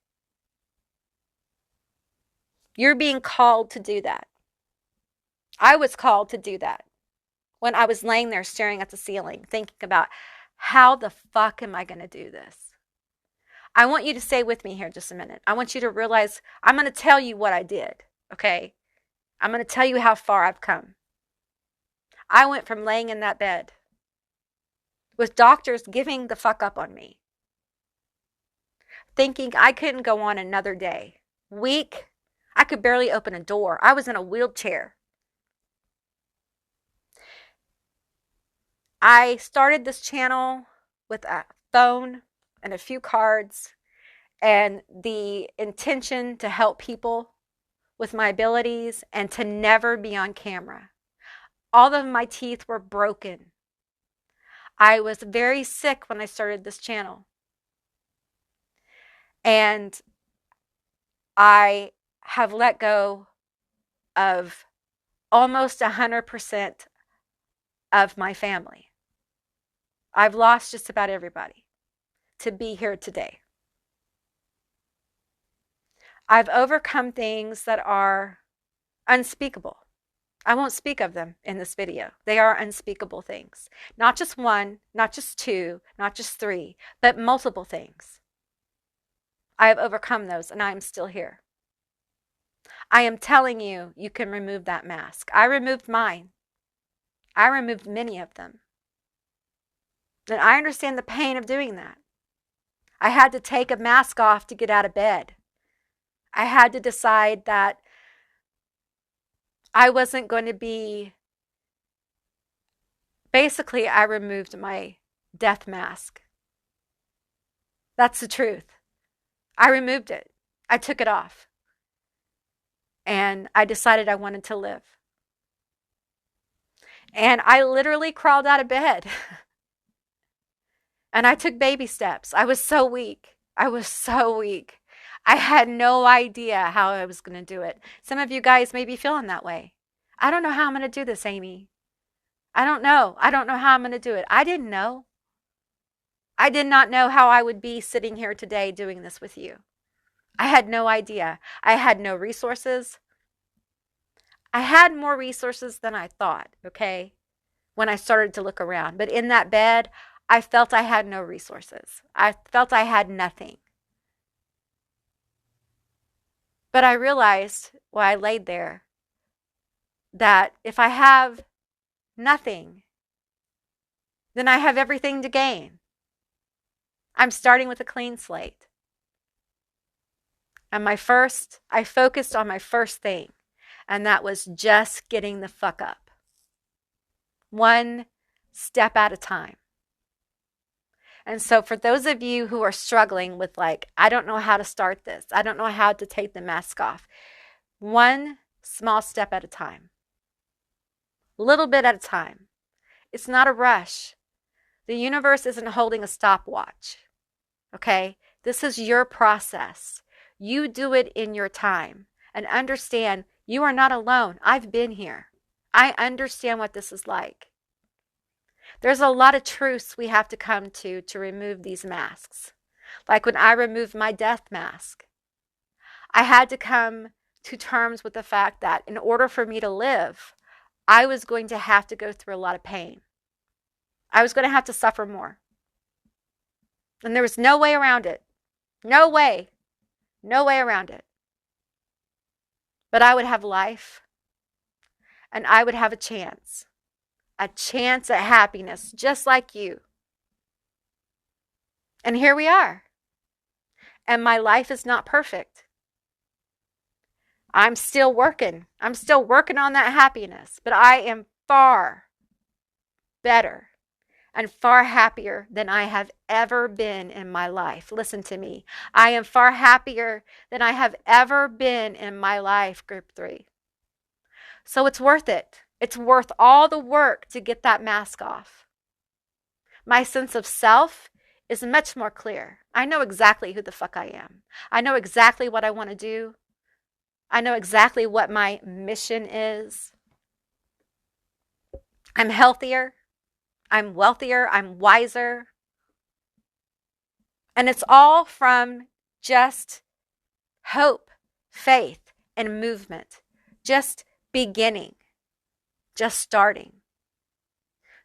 You're being called to do that. I was called to do that when I was laying there staring at the ceiling, thinking about, how the fuck am I going to do this? I want you to stay with me here just a minute. I want you to realize I'm going to tell you what I did, okay? I'm going to tell you how far I've come. I went from laying in that bed with doctors giving the fuck up on me, thinking I couldn't go on another day. Weak. I could barely open a door. I was in a wheelchair. I started this channel with a phone and a few cards and the intention to help people with my abilities and to never be on camera. All of my teeth were broken. I was very sick when I started this channel. And I have let go of almost 100% of my family. I've lost just about everybody to be here today. I've overcome things that are unspeakable. I won't speak of them in this video. They are unspeakable things. Not just one, not just two, not just three, but multiple things. I have overcome those and I am still here. I am telling you, you can remove that mask. I removed mine. I removed many of them. And I understand the pain of doing that. I had to take a mask off to get out of bed. I had to decide that I wasn't going to be... Basically, I removed my death mask. That's the truth. I removed it. I took it off. And I decided I wanted to live. And I literally crawled out of bed. And I took baby steps. I was so weak. I was so weak. I had no idea how I was going to do it. Some of you guys may be feeling that way. I don't know how I'm going to do this, Amy. I don't know. I don't know how I'm going to do it. I didn't know. I did not know how I would be sitting here today doing this with you. I had no idea. I had no resources. I had more resources than I thought, okay, when I started to look around. But in that bed, I felt I had no resources. I felt I had nothing. But I realized while I laid there that if I have nothing, then I have everything to gain. I'm starting with a clean slate. And I focused on my first thing, and that was just getting the fuck up. One step at a time. And so for those of you who are struggling with like, I don't know how to start this, I don't know how to take the mask off, one small step at a time, a little bit at a time. It's not a rush. The universe isn't holding a stopwatch, okay? This is your process. You do it in your time and understand you are not alone. I've been here. I understand what this is like. There's a lot of truths we have to come to remove these masks. Like when I removed my death mask, I had to come to terms with the fact that in order for me to live, I was going to have to go through a lot of pain. I was going to have to suffer more. And there was no way around it. No way. No way around it. But I would have life. And I would have a chance at happiness, just like you. And here we are. And my life is not perfect. I'm still working. I'm still working on that happiness. But I am far better and far happier than I have ever been in my life. Listen to me. I am far happier than I have ever been in my life, Group 3. So it's worth it. It's worth all the work to get that mask off. My sense of self is much more clear. I know exactly who the fuck I am. I know exactly what I want to do. I know exactly what my mission is. I'm healthier. I'm wealthier. I'm wiser. And it's all from just hope, faith, and movement. Just beginning. Just starting.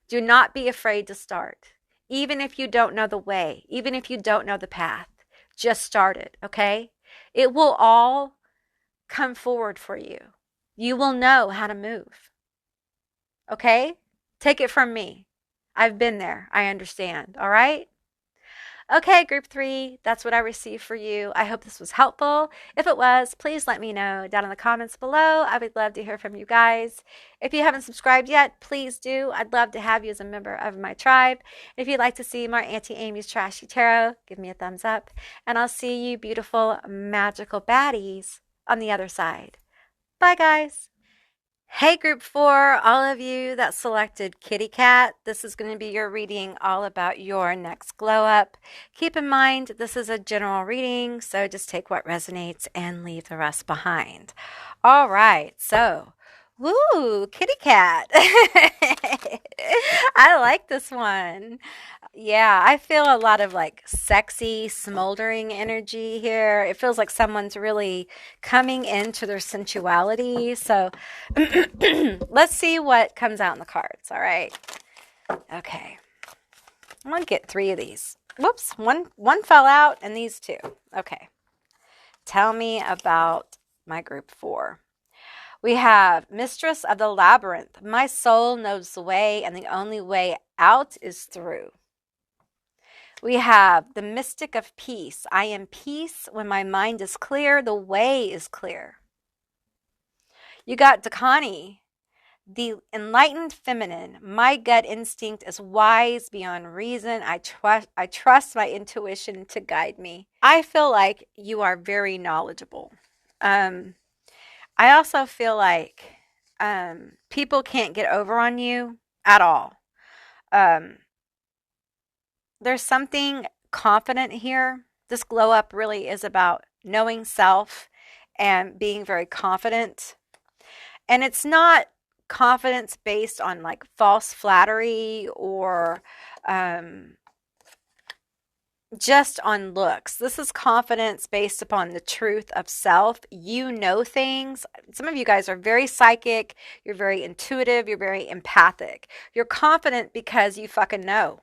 Do not be afraid to start. Even if you don't know the way, even if you don't know the path, just start it, okay? It will all come forward for you. You will know how to move. Okay? Take it from me. I've been there. I understand. All right? Okay, Group 3, that's what I received for you. I hope this was helpful. If it was, please let me know down in the comments below. I would love to hear from you guys. If you haven't subscribed yet, please do. I'd love to have you as a member of my tribe. If you'd like to see more Auntie Amy's Trashy Tarot, give me a thumbs up. And I'll see you beautiful, magical baddies on the other side. Bye, guys. Hey, Group 4, all of you that selected Kittie Kat, this is going to be your reading all about your next glow up. Keep in mind, this is a general reading, so just take what resonates and leave the rest behind. All right, so, woo, Kittie Kat. I like this one. Yeah, I feel a lot of like sexy, smoldering energy here. It feels like someone's really coming into their sensuality. So let's see what comes out in the cards. All right. Okay. I'm going to get 3 of these. Whoops. One fell out and these 2. Okay. Tell me about my Group 4. We have Mistress of the Labyrinth. My soul knows the way, and the only way out is through. We have the Mystic of Peace. I am peace when my mind is clear. The way is clear. You got Dakani, the enlightened feminine. My gut instinct is wise beyond reason. I trust my intuition to guide me. I feel like you are very knowledgeable. I also feel like people can't get over on you at all. There's something confident here. This glow up really is about knowing self and being very confident. And it's not confidence based on like false flattery or just on looks. This is confidence based upon the truth of self. You know things. Some of you guys are very psychic. You're very intuitive. You're very empathic. You're confident because you fucking know.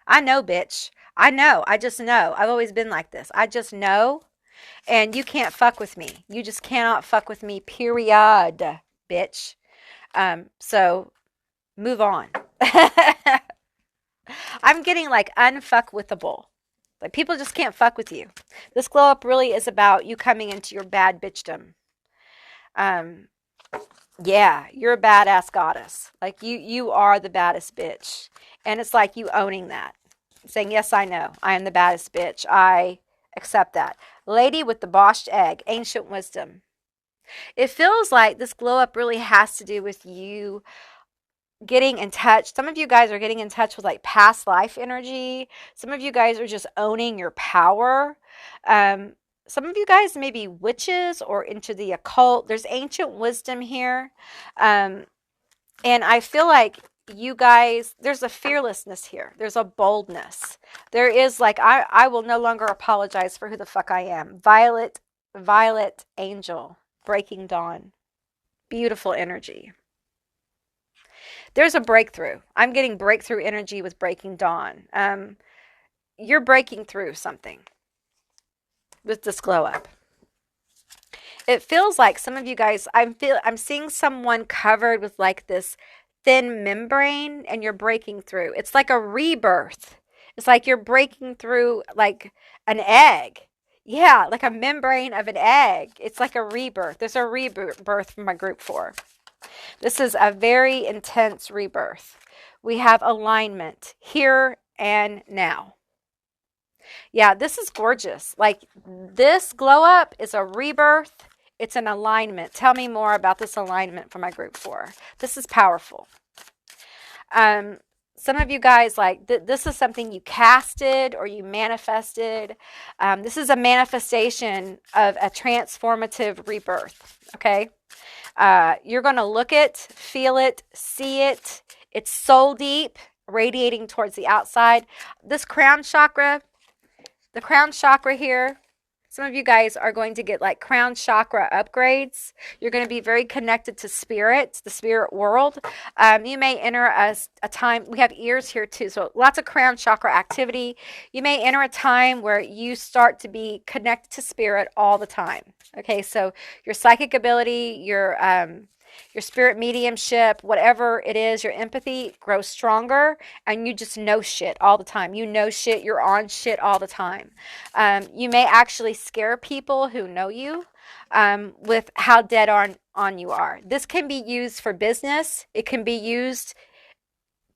I know, bitch. I know. I just know. I've always been like this. I just know. And you can't fuck with me. You just cannot fuck with me, period, bitch. So move on. I'm getting like unfuckwithable. Like people just can't fuck with you. This glow up really is about you coming into your bad bitchdom. Yeah, you're a badass goddess. Like you are the baddest bitch. And it's like you owning that. Saying, yes, I know. I am the baddest bitch. I accept that. Lady with the botched egg, ancient wisdom. It feels like this glow up really has to do with you getting in touch. Some of you guys are getting in touch with like past life energy. Some of you guys are just owning your power. Some of you guys may be witches or into the occult. There's ancient wisdom here. And I feel like you guys, there's a fearlessness here. There's a boldness. There is like, I will no longer apologize for who the fuck I am. Violet angel, breaking dawn. Beautiful energy. There's a breakthrough. I'm getting breakthrough energy with breaking dawn. You're breaking through something with this glow up. It feels like some of you guys, I'm seeing someone covered with like this thin membrane and you're breaking through. It's like a rebirth. It's like you're breaking through like an egg. Yeah, like a membrane of an egg. It's like a rebirth. There's a rebirth from my group 4. This is a very intense rebirth. We have alignment here and now. Yeah, this is gorgeous. Like this glow up is a rebirth. It's an alignment. Tell me more about this alignment for my group 4. This is powerful. Some of you guys, like, this is something you casted or you manifested. This is a manifestation of a transformative rebirth, okay? You're going to look it, feel it, see it. It's soul deep, radiating towards the outside. This crown chakra, the crown chakra here, some of you guys are going to get like crown chakra upgrades. You're going to be very connected to spirit, the spirit world. You may enter a time, we have ears here too, so lots of crown chakra activity. You may enter a time where you start to be connected to spirit all the time. Okay, so your psychic ability, your spirit mediumship, whatever it is, your empathy grows stronger and you just know shit all the time. You know shit, you're on shit all the time. You may actually scare people who know you with how dead on you are. This can be used for business. It can be used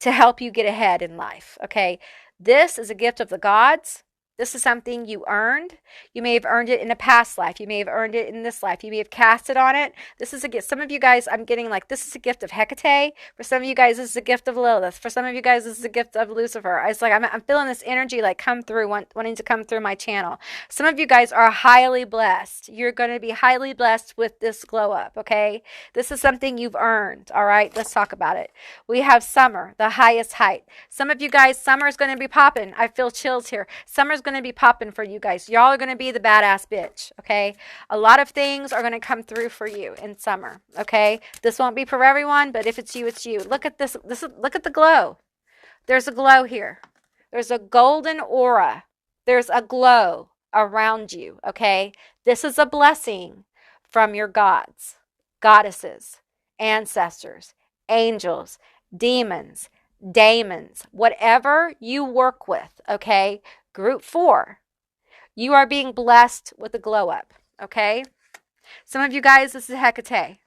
to help you get ahead in life, okay? This is a gift of the gods. This is something you earned. You may have earned it in a past life. You may have earned it in this life. You may have casted on it. This is a gift. Some of you guys, I'm getting like, this is a gift of Hecate. For some of you guys, this is a gift of Lilith. For some of you guys, this is a gift of Lucifer. It's like, I'm feeling this energy like come through, wanting to come through my channel. Some of you guys are highly blessed. You're going to be highly blessed with this glow up, okay? This is something you've earned, all right? Let's talk about it. We have summer, the highest height. Some of you guys, summer is going to be popping. I feel chills here. Summer's going to be popping for you guys. Y'all are going to be the badass bitch, okay? A lot of things are going to come through for you in summer, okay? This won't be for everyone, but if it's you, it's you. Look at this. Look at the glow. There's a glow here. There's a golden aura. There's a glow around you, okay? This is a blessing from your gods, goddesses, ancestors, angels, demons, daemons, whatever you work with, okay? Group 4, you are being blessed with a glow up, okay? Some of you guys, this is Hecate.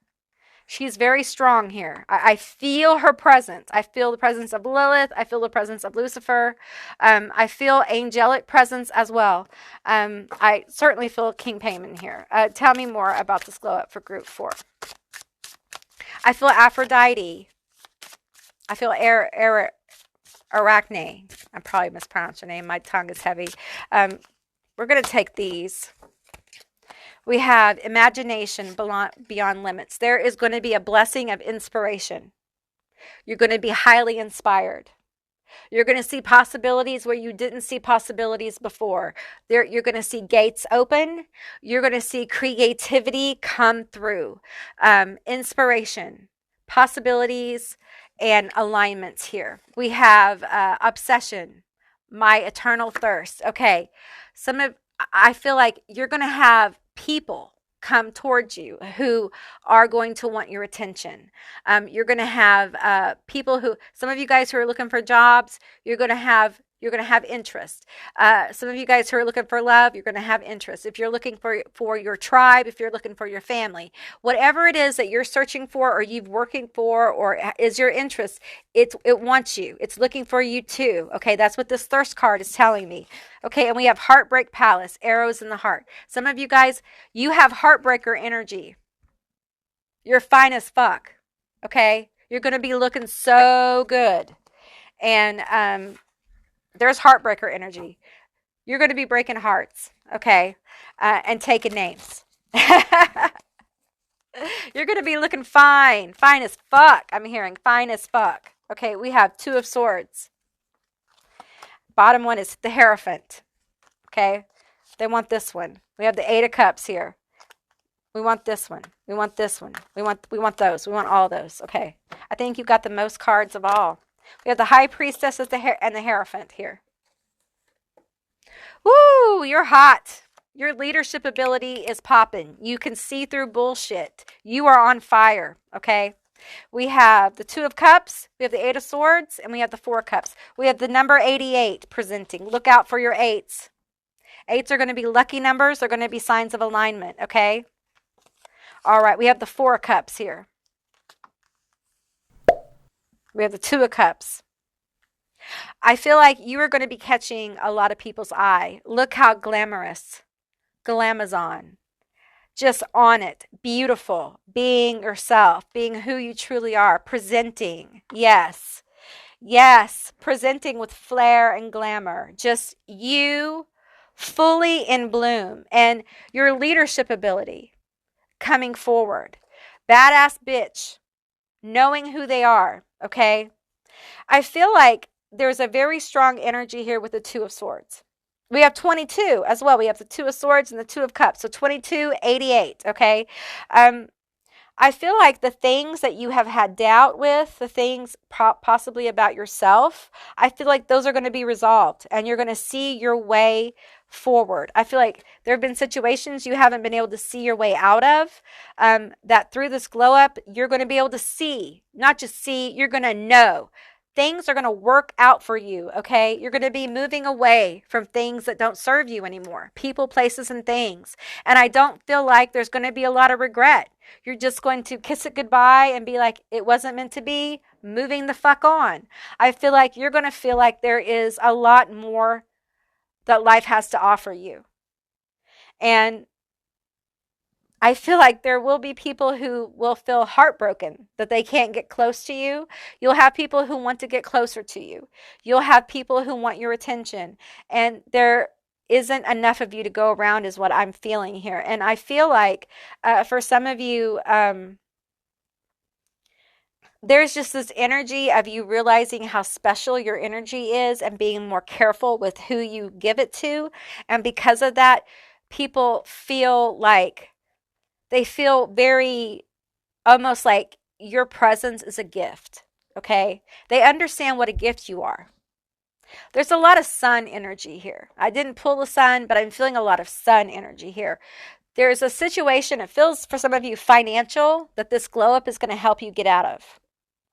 She's very strong here. I feel her presence. I feel the presence of Lilith. I feel the presence of Lucifer. I feel angelic presence as well. I certainly feel King Payman here. Tell me more about this glow up for group 4. I feel Aphrodite. I feel Arachne. I probably mispronounced her name. My tongue is heavy. We're going to take these. We have imagination beyond limits. There is going to be a blessing of inspiration. You're going to be highly inspired. You're going to see possibilities where you didn't see possibilities before. You're going to see gates open. You're going to see creativity come through, inspiration, possibilities, and alignments here. We have obsession, my eternal thirst. Okay, I feel like you're going to have people come towards you who are going to want your attention. You're going to have people who, some of you guys who are looking for jobs, you're going to have interest. Some of you guys who are looking for love, you're going to have interest. If you're looking for your tribe, if you're looking for your family, whatever it is that you're searching for or you've working for or is your interest, it wants you. It's looking for you too. Okay, that's what this thirst card is telling me. Okay, and we have Heartbreak Palace, arrows in the heart. Some of you guys, you have heartbreaker energy. You're fine as fuck. Okay, you're going to be looking so good. And there's heartbreaker energy. You're going to be breaking hearts, okay, and taking names. You're going to be looking fine as fuck. I'm hearing fine as fuck. Okay, we have Two of Swords. Bottom one is the Hierophant. Okay, they want this one. We have the Eight of Cups here. We want this one. We want this one. We want those. We want all those. Okay, I think you got the most cards of all. We have the High Priestess and the Hierophant here. Woo, you're hot. Your leadership ability is popping. You can see through bullshit. You are on fire, okay? We have the Two of Cups, we have the Eight of Swords, and we have the Four of Cups. We have the number 88 presenting. Look out for your eights. Eights are going to be lucky numbers. They're going to be signs of alignment, okay? All right, we have the Four of Cups here. We have the Two of Cups. I feel like you are going to be catching a lot of people's eye. Look how glamorous. Glamazon. Just on it. Beautiful. Being yourself. Being who you truly are. Presenting. Yes. Yes. Presenting with flair and glamour. Just you fully in bloom. And your leadership ability coming forward. Badass bitch. Knowing who they are. Okay? I feel like there's a very strong energy here with the Two of Swords. We have 22 as well. We have the Two of Swords and the Two of Cups. So 22, 88, okay? I feel like the things that you have had doubt with, the things possibly about yourself, I feel like those are going to be resolved and you're going to see your way forward. I feel like there have been situations you haven't been able to see your way out of, that through this glow up, you're going to be able to see, not just see, you're going to know. Things are going to work out for you, okay? You're going to be moving away from things that don't serve you anymore. People, places, and things. And I don't feel like there's going to be a lot of regret. You're just going to kiss it goodbye and be like, it wasn't meant to be, moving the fuck on. I feel like you're going to feel like there is a lot more that life has to offer you. And I feel like there will be people who will feel heartbroken that they can't get close to you. You'll have people who want to get closer to you. You'll have people who want your attention. And there isn't enough of you to go around is what I'm feeling here. And I feel like for some of you, there's just this energy of you realizing how special your energy is and being more careful with who you give it to. And because of that, people feel like they feel very, almost like your presence is a gift, okay? They understand what a gift you are. There's a lot of sun energy here. I didn't pull the sun, but I'm feeling a lot of sun energy here. There's a situation, it feels for some of you financial, that this glow up is going to help you get out of,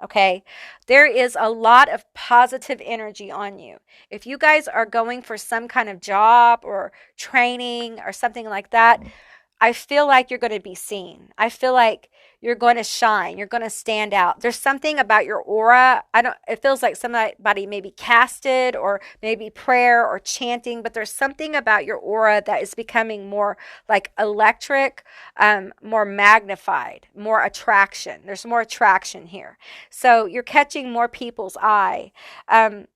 okay? There is a lot of positive energy on you. If you guys are going for some kind of job or training or something like that, I feel like you're going to be seen. I feel like you're going to shine. You're going to stand out. There's something about your aura. It feels like somebody maybe casted or maybe prayer or chanting, but there's something about your aura that is becoming more like electric, more magnified, more attraction. There's more attraction here. So you're catching more people's eye.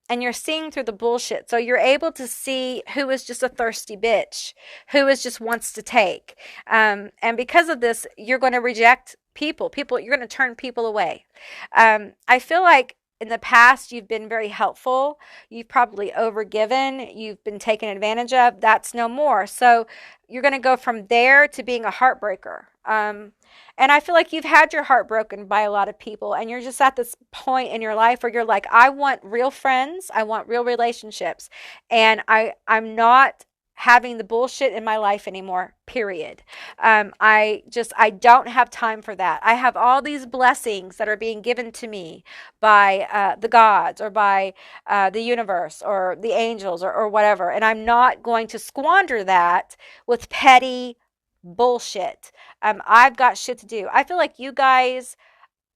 And you're seeing through the bullshit. So you're able to see who is just a thirsty bitch, who is just wants to take. And because of this, you're going to reject people. You're going to turn people away. I feel like in the past, you've been very helpful. You've probably overgiven. You've been taken advantage of. That's no more. So you're going to go from there to being a heartbreaker. And I feel like you've had your heart broken by a lot of people, and you're just at this point in your life where you're like, I want real friends. I want real relationships. And I'm not having the bullshit in my life anymore, period. I don't have time for that. I have all these blessings that are being given to me by the gods or by the universe or the angels or whatever. And I'm not going to squander that with petty bullshit. I've got shit to do. I feel like you guys,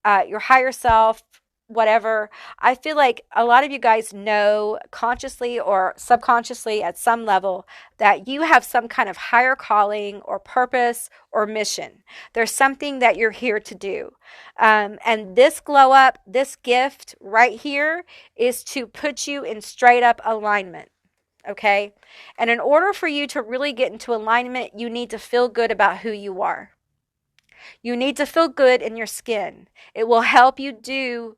your higher self, whatever, I feel like a lot of you guys know consciously or subconsciously at some level that you have some kind of higher calling or purpose or mission. There's something that you're here to do. And this glow up, this gift right here is to put you in straight up alignment. Okay. And in order for you to really get into alignment, you need to feel good about who you are. You need to feel good in your skin. It will help you do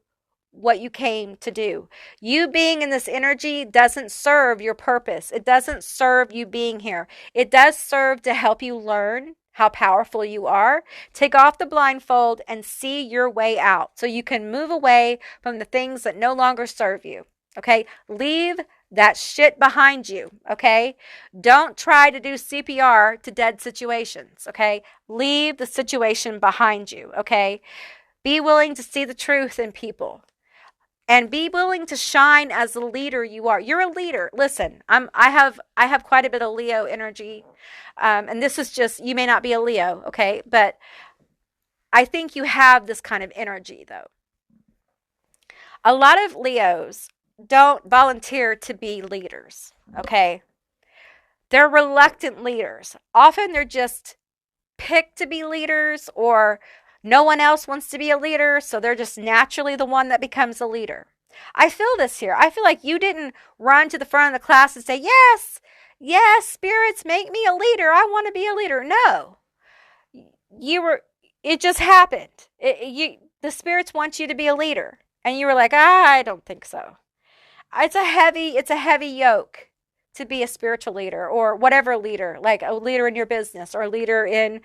what you came to do. You being in this energy doesn't serve your purpose. It doesn't serve you being here. It does serve to help you learn how powerful you are. Take off the blindfold and see your way out so you can move away from the things that no longer serve you. Okay? Leave that shit behind you. Okay? Don't try to do CPR to dead situations. Okay? Leave the situation behind you. Okay? Be willing to see the truth in people. And be willing to shine as the leader you are. You're a leader. Listen, I have quite a bit of Leo energy. And this is just, you may not be a Leo, okay? But I think you have this kind of energy, though. A lot of Leos don't volunteer to be leaders, okay? They're reluctant leaders. Often they're just picked to be leaders, or no one else wants to be a leader, so they're just naturally the one that becomes a leader. I feel this here. I feel like you didn't run to the front of the class and say, yes, yes, spirits, make me a leader. I want to be a leader. No. It just happened. The spirits want you to be a leader. And you were like, I don't think so. It's a heavy yoke to be a spiritual leader or whatever leader, like a leader in your business or a leader in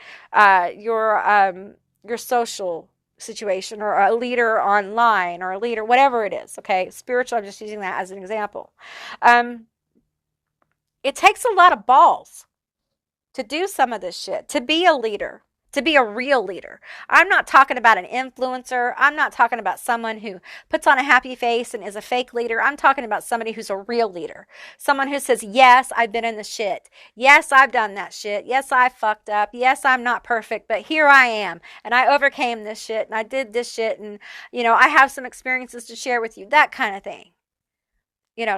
your social situation, or a leader online, or a leader, whatever it is. Okay. Spiritual, I'm just using that as an example. It takes a lot of balls to do some of this shit, to be a leader, to be a real leader. I'm not talking about an influencer. I'm not talking about someone who puts on a happy face and is a fake leader. I'm talking about somebody who's a real leader. Someone who says, yes, I've been in the shit. Yes, I've done that shit. Yes, I fucked up. Yes, I'm not perfect, but here I am. And I overcame this shit, and I did this shit. And, I have some experiences to share with you. That kind of thing.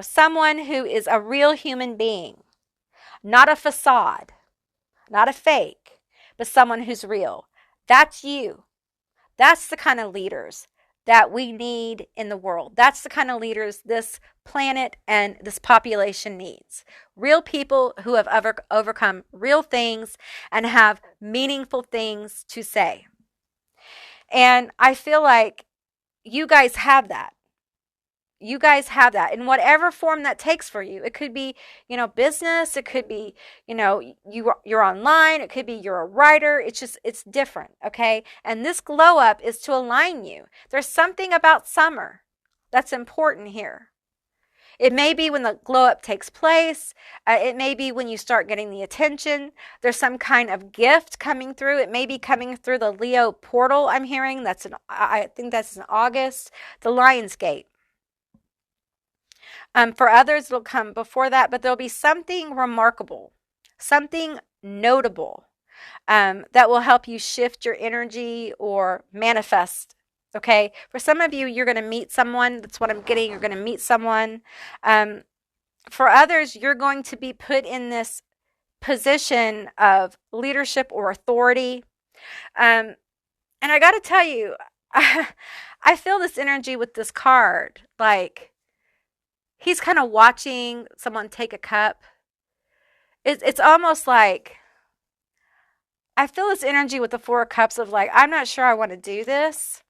Someone who is a real human being, not a facade, not a fake, but someone who's real. That's you. That's the kind of leaders that we need in the world. That's the kind of leaders this planet and this population needs. Real people who have overcome real things and have meaningful things to say. And I feel like you guys have that. You guys have that in whatever form that takes for you. It could be, business. It could be, you're online. It could be you're a writer. It's different. Okay. And this glow up is to align you. There's something about summer that's important here. It may be when the glow up takes place. It may be when you start getting the attention. There's some kind of gift coming through. It may be coming through the Leo portal. I'm hearing I think that's in August, the Lion's Gate. For others, it'll come before that, but there'll be something remarkable, something notable, that will help you shift your energy or manifest. Okay. For some of you, you're going to meet someone. That's what I'm getting. You're going to meet someone. For others, you're going to be put in this position of leadership or authority. And I got to tell you, I feel this energy with this card. Like, he's kind of watching someone take a cup. It's almost like, I feel this energy with the Four of Cups of like, I'm not sure I want to do this.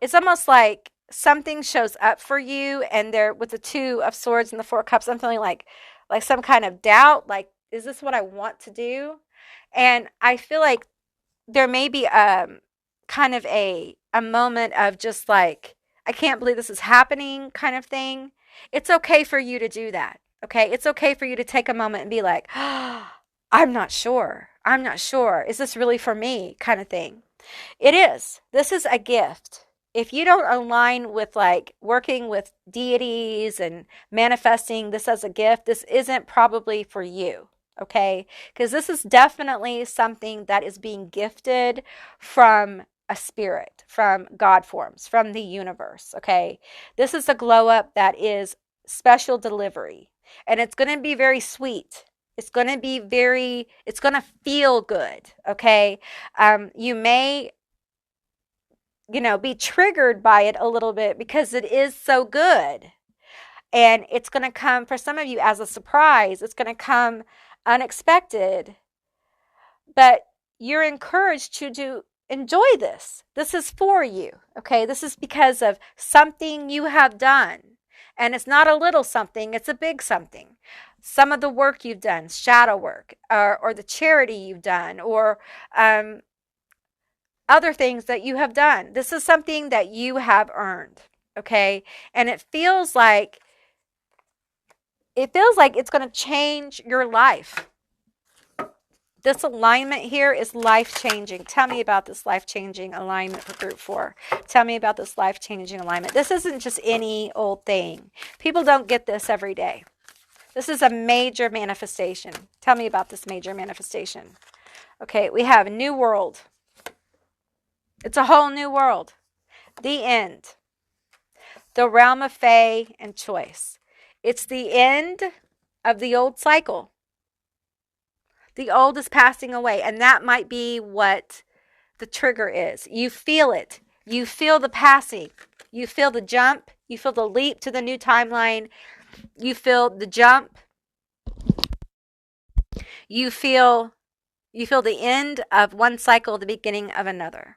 It's almost like something shows up for you, and there with the Two of Swords and the Four of Cups, I'm feeling like some kind of doubt. Like, is this what I want to do? And I feel like there may be kind of a moment of just like, I can't believe this is happening kind of thing. It's okay for you to do that. Okay. It's okay for you to take a moment and be like, oh, I'm not sure. I'm not sure. Is this really for me? Kind of thing. It is. This is a gift. If you don't align with like working with deities and manifesting this as a gift, this isn't probably for you. Okay. Because this is definitely something that is being gifted from a spirit, from God forms, from the universe. Okay. This is a glow up that is special delivery, and it's going to be very sweet. It's going to be it's going to feel good. Okay. You may, be triggered by it a little bit because it is so good. And it's going to come for some of you as a surprise. It's going to come unexpected. But you're encouraged to enjoy this. This is for you. Okay. This is because of something you have done. And it's not a little something, it's a big something. Some of the work you've done, shadow work, or the charity you've done, or other things that you have done. This is something that you have earned. Okay. And it feels like it's going to change your life. This alignment here is life-changing. Tell me about this life-changing alignment for group 4. Tell me about this life-changing alignment. This isn't just any old thing. People don't get this every day. This is a major manifestation. Tell me about this major manifestation. Okay, we have a new world. It's a whole new world. The end. The realm of Fae and choice. It's the end of the old cycle. The old is passing away, and that might be what the trigger is. You feel it. You feel the passing. You feel the jump. You feel the leap to the new timeline. You feel the jump. You feel the end of one cycle, the beginning of another.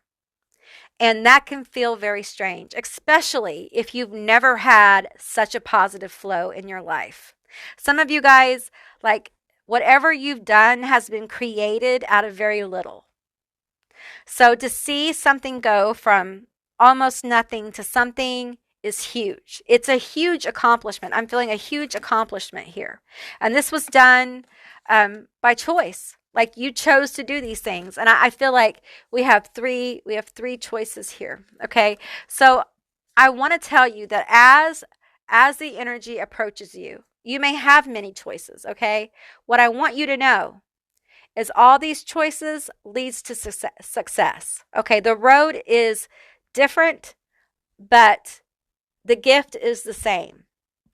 And that can feel very strange, especially if you've never had such a positive flow in your life. Some of you guys, like, whatever you've done has been created out of very little. So to see something go from almost nothing to something is huge. It's a huge accomplishment. I'm feeling a huge accomplishment here. And this was done by choice. Like, you chose to do these things. And I feel like we have three choices here. Okay. So I want to tell you that as the energy approaches you, you may have many choices. Okay. What I want you to know is all these choices leads to success. Okay. The road is different, but the gift is the same.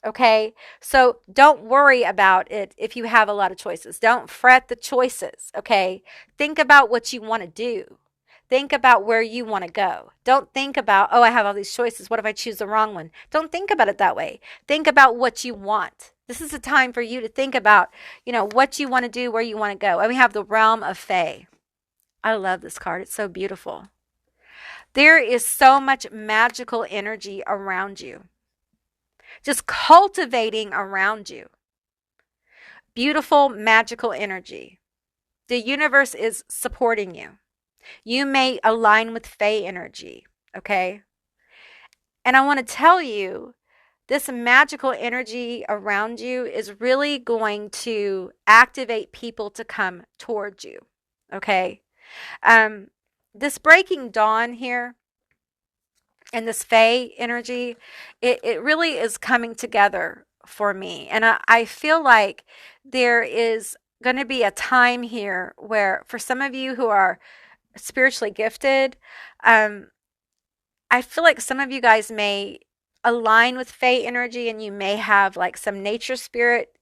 Okay, so don't worry about it if you have a lot of choices. Don't fret the choices. Okay, think about what you want to do. Think about where you want to go. Don't think about, oh, I have all these choices. What if I choose the wrong one? Don't think about it that way. Think about what you want. This is a time for you to think about, what you want to do, where you want to go. And we have the realm of Fae. I love this card. It's so beautiful. There is so much magical energy around you. Just cultivating around you. Beautiful, magical energy. The universe is supporting you. You may align with Fae energy, okay? And I want to tell you, this magical energy around you is really going to activate people to come towards you, okay? This breaking dawn here, and this Fae energy, it really is coming together for me. And I feel like there is going to be a time here where, for some of you who are spiritually gifted, um, I feel like some of you guys may align with Fae energy and you may have like some nature spirit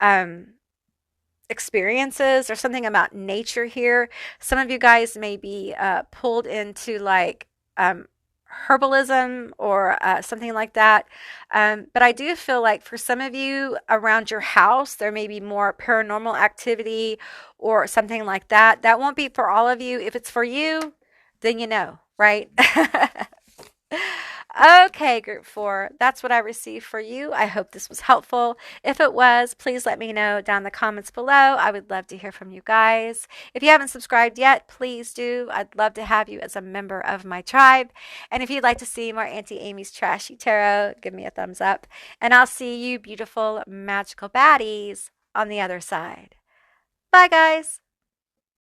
um, experiences or something about nature here. Some of you guys may be pulled into like um, herbalism or something like that. But I do feel like for some of you around your house, there may be more paranormal activity or something like that. That won't be for all of you. If it's for you, then you know, right? Okay, group four, that's what I received for you. I hope this was helpful. If it was, please let me know down in the comments below. I would love to hear from you guys. If you haven't subscribed yet, please do. I'd love to have you as a member of my tribe. And if you'd like to see more Auntie Amy's Trashy Tarot, give me a thumbs up. And I'll see you beautiful, magical baddies on the other side. Bye, guys.